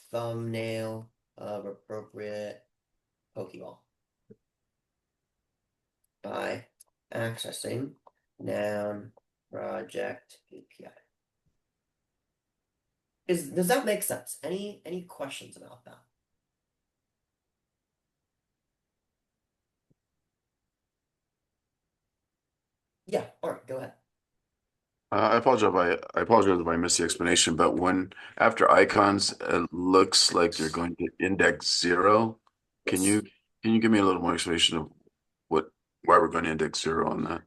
thumbnail of appropriate Pokeball by accessing noun project API. Does that make sense? Any questions about that? Yeah, all right, go ahead. I apologize if I missed the explanation, but after icons, it looks like you're going to index 0. Can Yes. you give me a little more explanation of why we're going to index 0 on that?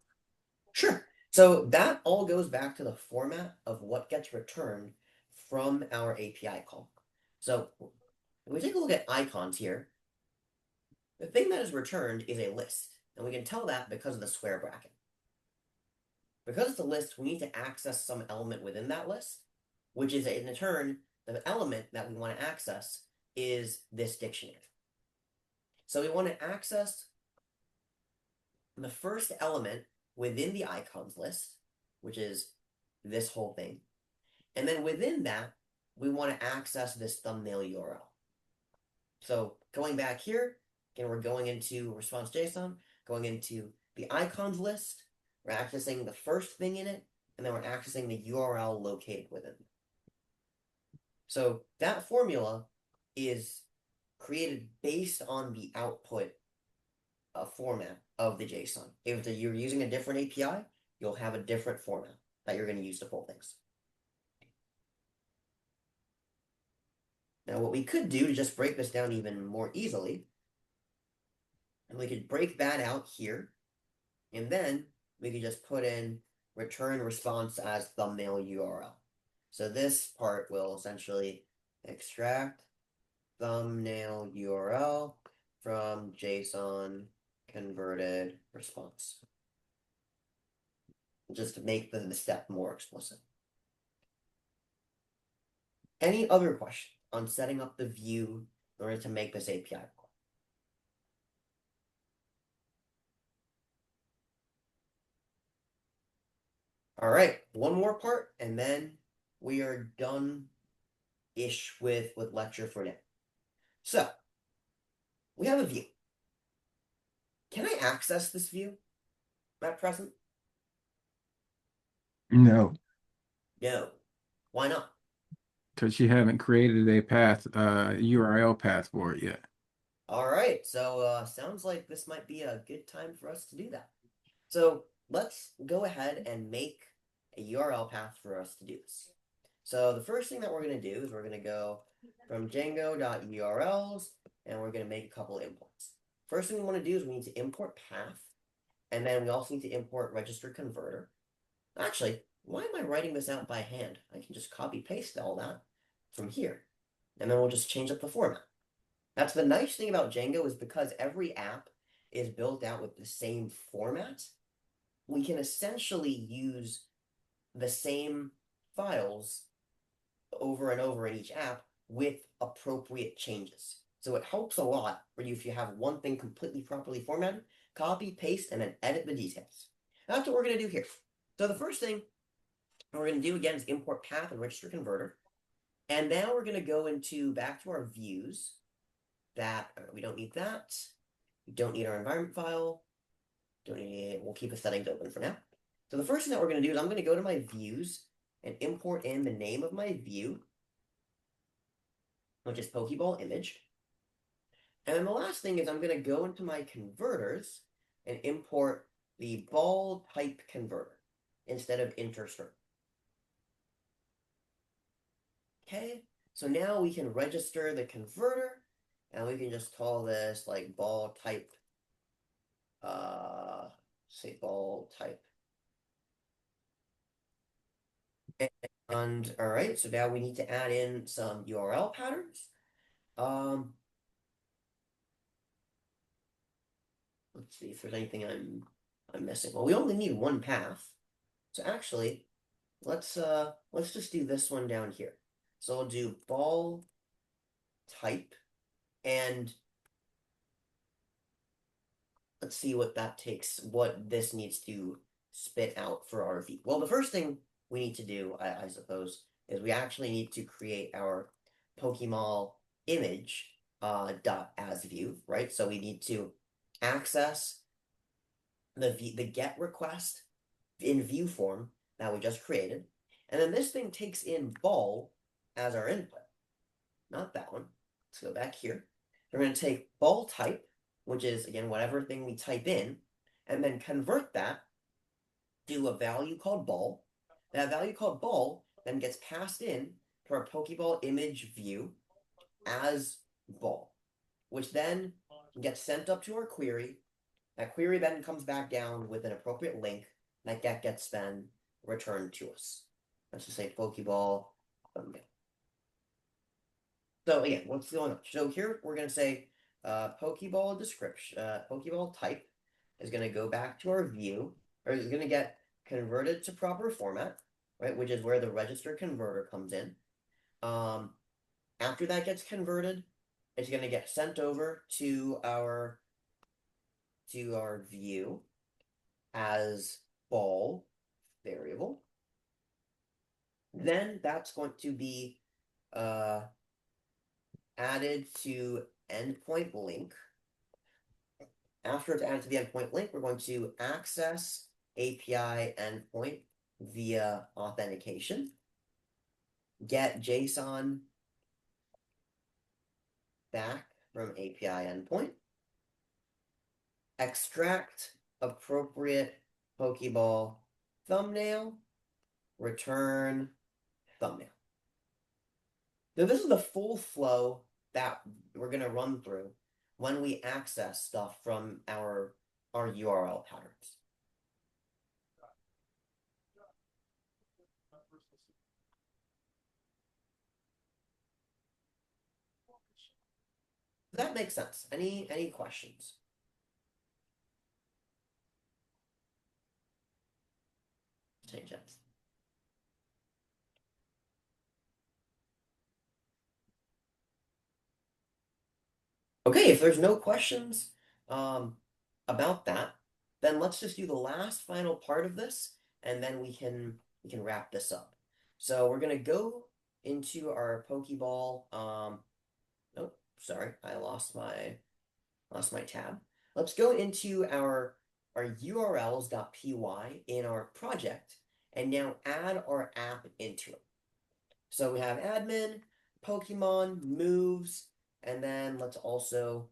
Sure. So that all goes back to the format of what gets returned from our API call. So if we take a look at icons here, the thing that is returned is a list, and we can tell that because of the square bracket. Because it's a list, we need to access some element within that list, which is in turn, the element that we want to access is this dictionary. So we want to access the first element within the icons list, which is this whole thing. And then within that, we want to access this thumbnail URL. So going back here, again, we're going into response JSON, going into the icons list. We're accessing the first thing in it, and then we're accessing the URL located within it. So that formula is created based on the output format of the JSON. If you're using a different API, you'll have a different format that you're going to use to pull things. Now, what we could do to just break this down even more easily, and we could break that out here, and then we could just put in return response as thumbnail URL. So this part will essentially extract thumbnail URL from JSON converted response. Just to make the step more explicit. Any other question on setting up the view in order to make this API call? All right, one more part, and then we are done-ish with lecture for now. So, we have a view. Can I access this view at present? No, No. Why not? because you haven't created a path, URL path for it yet. All right, so sounds like this might be a good time for us to do that. So let's go ahead and make a URL path for us to do this. So the first thing that we're going to do is we're going to go from Django.urls and we're going to make a couple imports. First thing we want to do is we need to import path, and then we also need to import register converter. Actually, why am I writing this out by hand? I can just copy paste all that from here, and then we'll just change up the format. That's the nice thing about Django, is because every app is built out with the same format, we can essentially use the same files over and over in each app with appropriate changes. So it helps a lot for you if you have one thing completely properly formatted, copy, paste, and then edit the details. That's what we're going to do here. So the first thing we're going to do again is import path and register converter. And now we're going to go back to our views. We don't need that. We don't need our environment file. We'll keep the settings open for now. So the first thing that we're going to do is I'm going to go to my views and import in the name of my view, which is Pokeball image. And then the last thing is I'm going to go into my converters and import the ball type converter instead of interstring. Okay, so now we can register the converter, and we can just call this like ball type, say ball type. And all right, so now we need to add in some URL patterns. Let's see if there's anything I'm missing. Well, we only need one path. So actually, let's just do this one down here. So we'll do ball type, and let's see what this needs to spit out for our view. Well, the first thing we need to do, I suppose, is we actually need to create our Pokemon image dot as view, right? So we need to access the get request in view form that we just created, and then this thing takes in ball as our input, not that one. Let's go back here. We're going to take ball type, which is again whatever thing we type in, and then convert that to a value called ball. That value called ball then gets passed in to our Pokeball image view as ball, which then gets sent up to our query. That query then comes back down with an appropriate link that gets then returned to us. Let's just say Pokeball thumbnail. So again, what's going on? So here we're going to say Pokeball description, Pokeball type is going to go back to our view, or is going to get converted to proper format, right? Which is where the register converter comes in. After that gets converted, it's going to get sent over to our view as ball variable. Then that's going to be added to endpoint link. After it's added to the endpoint link, we're going to access API endpoint via authentication, get JSON back from API endpoint, extract appropriate Pokeball thumbnail, return thumbnail. So this is the full flow that we're going to run through when we access stuff from our URL patterns. Does that make sense? Any questions? Change that. Okay, if there's no questions about that, then let's just do the last final part of this, and then we can wrap this up. So we're gonna go into our Pokeball. Oh, sorry, I lost my tab. Let's go into our urls.py in our project, and now add our app into it. So we have admin, Pokemon, moves, and then let's also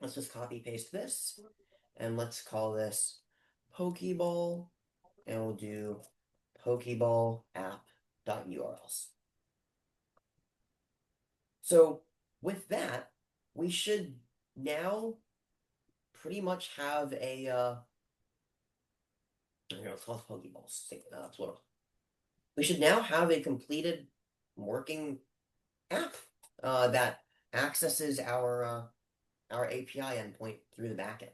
let's just copy paste this, and let's call this Pokeball, and we'll do Pokeball app.urls. So with that, we should now pretty much have a let's call it Pokeballs. Plural. We should now have a completed working app that accesses our API endpoint through the backend.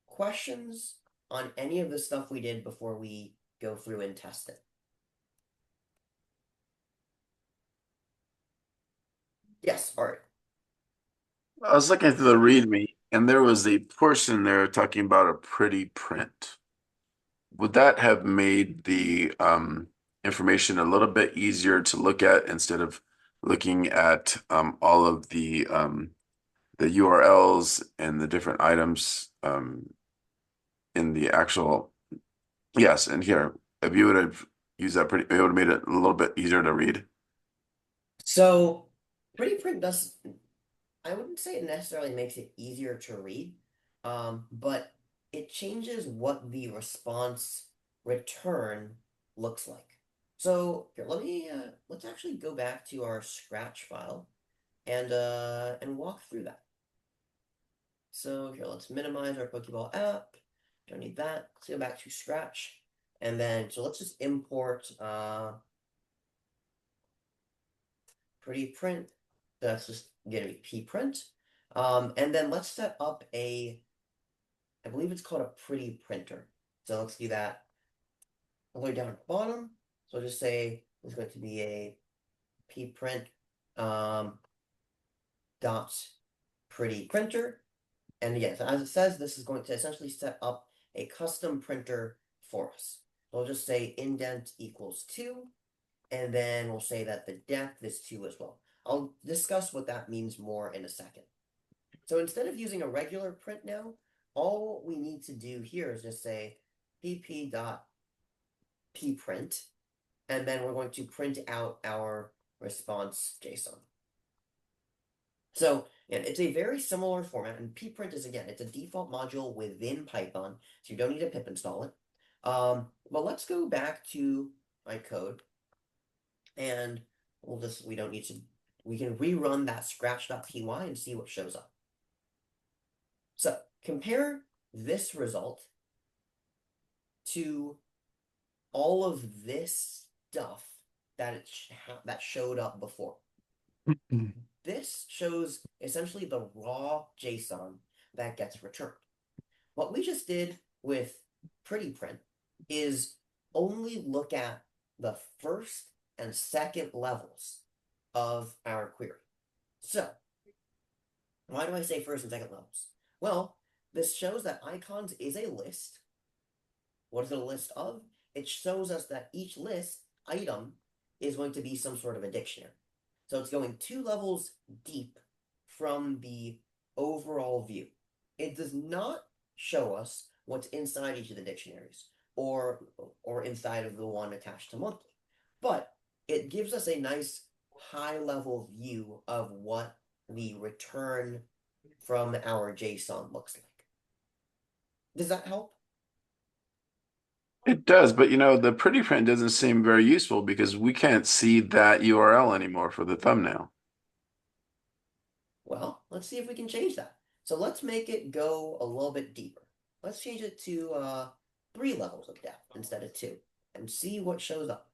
Questions on any of the stuff we did before we go through and test it? Yes, Art. I was looking through the README, and there was a portion there talking about a pretty print. Would that have made the information a little bit easier to look at instead of looking at all of the URLs and the different items in the actual? Yes, and here, if you would have used that it would have made it a little bit easier to read. So pretty print does, I wouldn't say it necessarily makes it easier to read, but it changes what the response return looks like. So here, let's actually go back to our Scratch file and walk through that. So here, let's minimize our Pokeball app. Don't need that. Let's go back to Scratch, and then so let's just import pretty print. That's just gonna be pprint. And then let's set up I believe it's called a pretty printer. So let's do that all the way down at the bottom. So I'll just say it's going to be a pprint dot pretty printer. And again, so as it says, this is going to essentially set up a custom printer for us. So we'll just say indent equals 2, and then we'll say that the depth is 2 as well. I'll discuss what that means more in a second. So instead of using a regular print now, all we need to do here is just say pp.pprint, and then we're going to print out our response JSON. So it's a very similar format, and pprint is, again, it's a default module within Python, so you don't need to pip install it. But let's go back to my code, and we can rerun that scratch.py and see what shows up. So compare this result to all of this stuff that that showed up before. This shows essentially the raw JSON that gets returned. What we just did with pretty print is only look at the first and second levels of our query. So why do I say first and second levels? Well, this shows that icons is a list. What is it a list of? It shows us that each list item is going to be some sort of a dictionary. So it's going 2 levels deep from the overall view. It does not show us what's inside each of the dictionaries or inside of the one attached to monthly. But it gives us a nice high-level view of what the return from our JSON looks like. Does that help? It does, but the pretty print doesn't seem very useful because we can't see that URL anymore for the thumbnail. Well, let's see if we can change that. So let's make it go a little bit deeper. Let's change it to 3 levels of depth instead of 2 and see what shows up.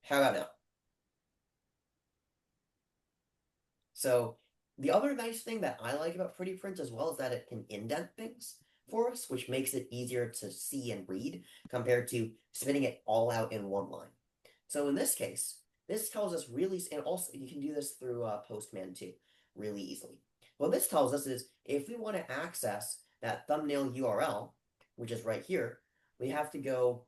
How about now? So the other nice thing that I like about pretty print as well is that it can indent things for us, which makes it easier to see and read compared to spitting it all out in one line. So in this case, this tells us really, and also you can do this through Postman too, really easily. What this tells us is if we want to access that thumbnail URL, which is right here, we have to go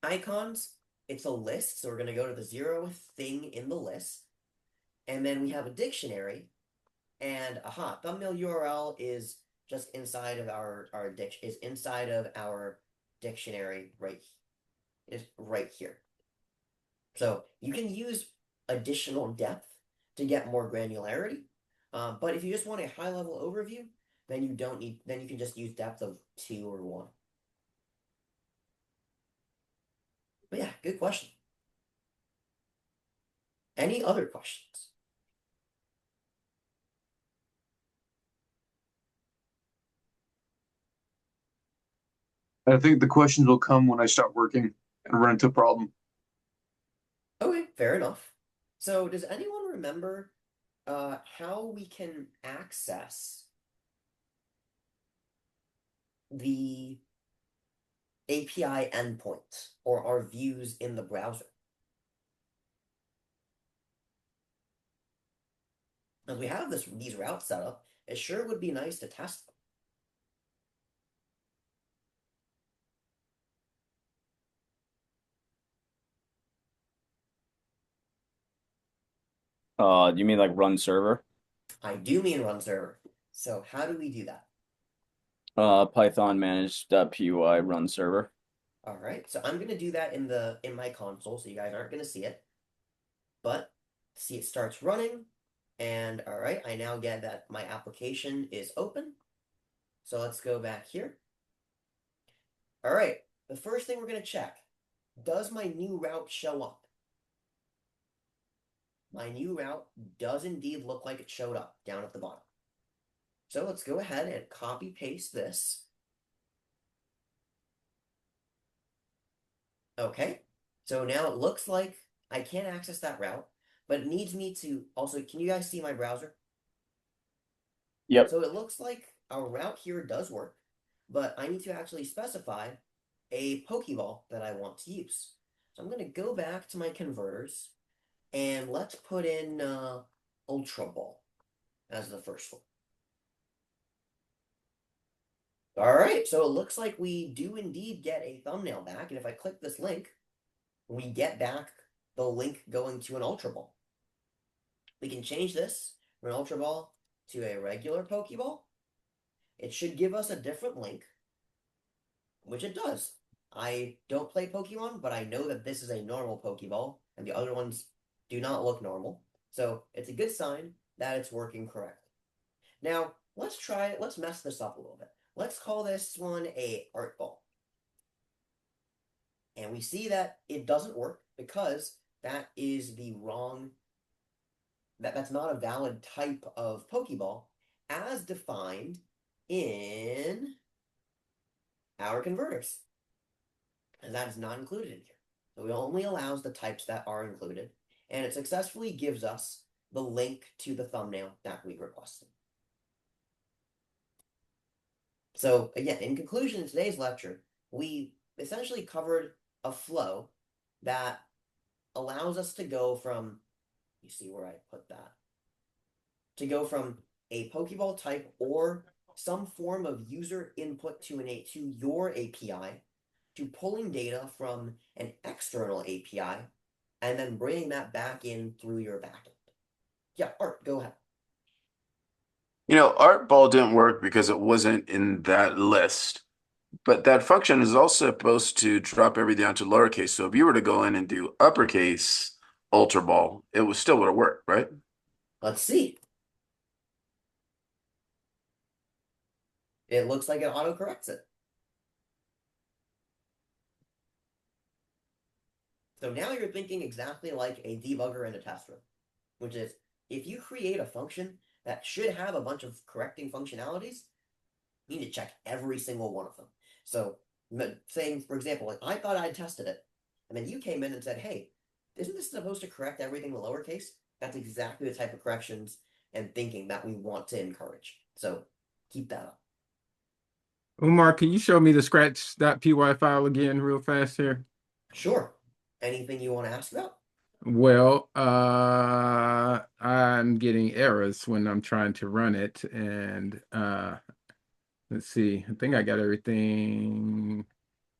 icons. It's a list, so we're going to go to the 0th thing in the list, and then we have a dictionary, and thumbnail URL is just inside of our dictionary right here. So you can use additional depth to get more granularity. But if you just want a high level overview, then you don't need, then you can just use depth of 2 or 1. But yeah, good question. Any other questions? I think the questions will come when I start working and run into a problem. Okay, fair enough. So does anyone remember how we can access the API endpoint or our views in the browser? As we have these routes set up, it sure would be nice to test them. You mean like run server? I do mean run server. So how do we do that? Python manage.py run server. All right, so I'm gonna do that in my console, so you guys aren't gonna see it. But see, it starts running, and all right, I now get that my application is open. So let's go back here. All right, the first thing we're gonna check, does my new route show up? My new route does indeed look like it showed up down at the bottom. So let's go ahead and copy paste this. Okay, so now it looks like I can't access that route, but it needs me to also, can you guys see my browser? Yep. So it looks like our route here does work, but I need to actually specify a Pokeball that I want to use. So I'm going to go back to my converters and let's put in Ultra Ball as the first one. All right, so it looks like we do indeed get a thumbnail back, and if I click this link, we get back the link going to an Ultra Ball. We can change this from an Ultra Ball to a regular Pokeball. It should give us a different link, which it does. I don't play Pokemon, but I know that this is a normal Pokeball, and the other ones do not look normal. So it's a good sign that it's working correctly. Now, let's mess this up a little bit. Let's call this one a art ball. And we see that it doesn't work because that is the wrong, that's not a valid type of Pokeball as defined in our converters. And that is not included in here. So it only allows the types that are included, and it successfully gives us the link to the thumbnail that we requested. So again, in conclusion, in today's lecture, we essentially covered a flow that allows us to go from, you see where I put that, to go from a Pokeball type or some form of user input to your API to pulling data from an external API and then bringing that back in through your backend. Yeah, Art, go ahead. Art ball didn't work because it wasn't in that list. But that function is also supposed to drop everything down to lowercase. So if you were to go in and do uppercase ultra ball, it would still would have worked, right? Let's see. It looks like it autocorrects it. So now you're thinking exactly like a debugger and a tester, which is if you create a function that should have a bunch of correcting functionalities, you need to check every single one of them. So saying, for example, like I thought I'd tested it, and then you came in and said, hey, isn't this supposed to correct everything in lowercase? That's exactly the type of corrections and thinking that we want to encourage. So keep that up. Umar, can you show me the scratch.py file again real fast here? Sure. Anything you want to ask about? Well, I'm getting errors when I'm trying to run it, and let's see. I think I got everything.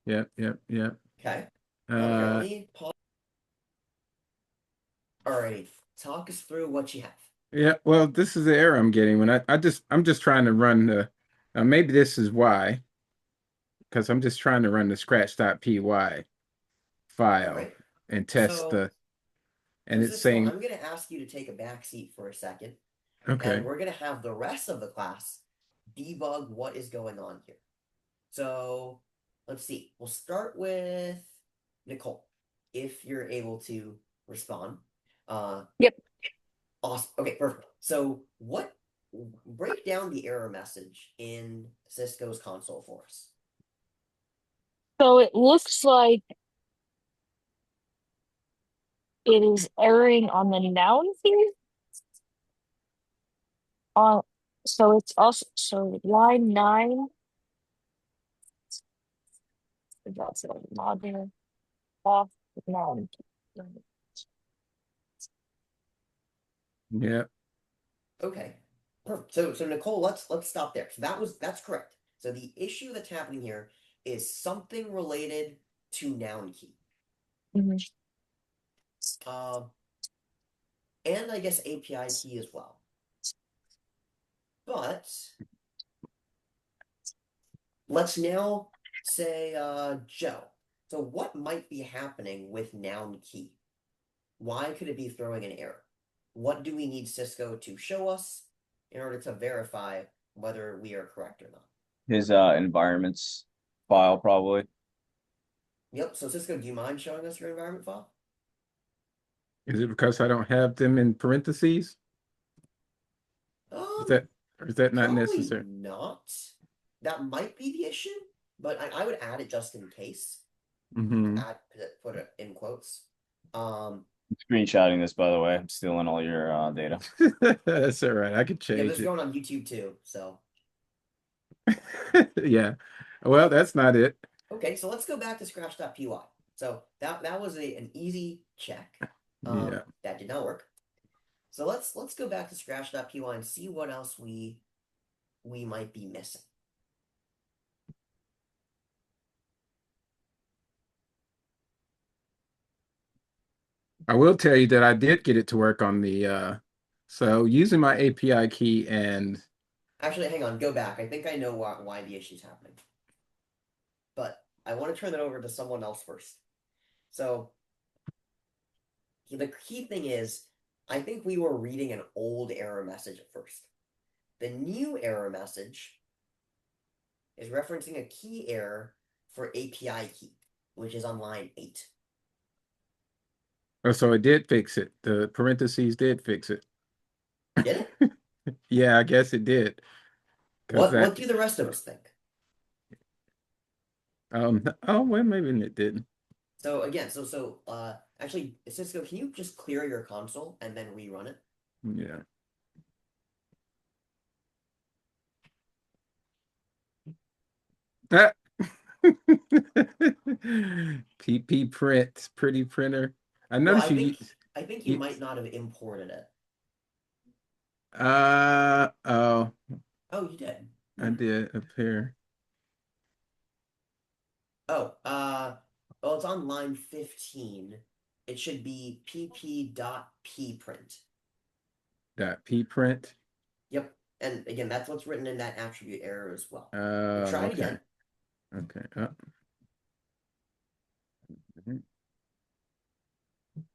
Yep. Okay. Here, let me pause. Alrighty, talk us through what you have. Yeah, well, this is the error I'm getting when I'm just trying to run the maybe this is why, because I'm just trying to run the scratch.py file Alright. and test So the and So it's Cisco, saying, I'm going to ask you to take a back seat for a second, okay, and we're going to have the rest of the class debug what is going on here. So let's see. We'll start with Nicole, if you're able to respond. Yep. Awesome. Okay, perfect. So break down the error message in Cisco's console for us. So it looks like it is erroring on the noun here. So it's also line 9. That's a modern off noun. yeah, Okay. Perfect. So Nicole, let's stop there. So that's correct. So the issue that's happening here is something related to noun key. Mhm. And I guess API key as well. But let's now say Joe. So what might be happening with noun key? Why could it be throwing an error? What do we need Cisco to show us in order to verify whether we are correct or not? His environments file probably. Yep. So Cisco, do you mind showing us your environment file? is it because I don't have them in parentheses? Is that, or is that not Probably necessary? not. That might be the issue, but I would add it just in case. Mm-hmm. Put it in quotes. Screenshotting this, by the way. I'm stealing all your data. That's all right. I could Yeah, change this is going on YouTube too. So it. Yeah. Well, that's not it. okay, so let's go back to scratch.py. So that was an easy check. Yeah. That did not work. So let's go back to scratch.py and see what else we might be missing. I will tell you that I did get it to work on the so using my API key and Actually, hang on, go back. I think I know why the issue's happening. But I want to turn that over to someone else first. So the key thing is, I think we were reading an old error message at first. The new error message is referencing a key error for API key, which is on line 8. oh, so it did fix it. The parentheses did fix it. Did it? Yeah, I guess it did. What do the rest of us think? Oh well, maybe it didn't. So again, actually, Cisco, can you just clear your console and then rerun it? Yeah. That PP print, pretty printer. I Well, noticed I think you might not have imported it. oh, Oh, you did. I did up here. Oh, well, it's on line 15. It should be pp.pprint. P print. Yep. And again, that's what's written in that attribute error as well. So Oh, try it okay. again. Okay.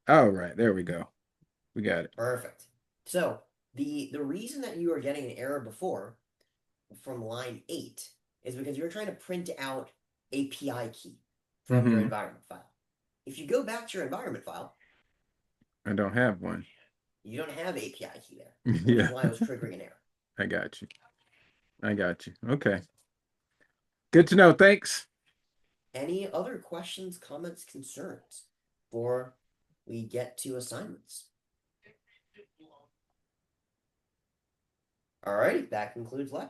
All right, there we go. We got it. Perfect. So the reason that you are getting an error before from line 8 is because you're trying to print out API key from your environment file. If you go back to your environment file, I don't have one. you don't have API key there, which Yeah, is why it was triggering an error. I got you. I got you. Okay. Good to know. Thanks. Any other questions, comments, concerns before we get to assignments? All right, that concludes lecture.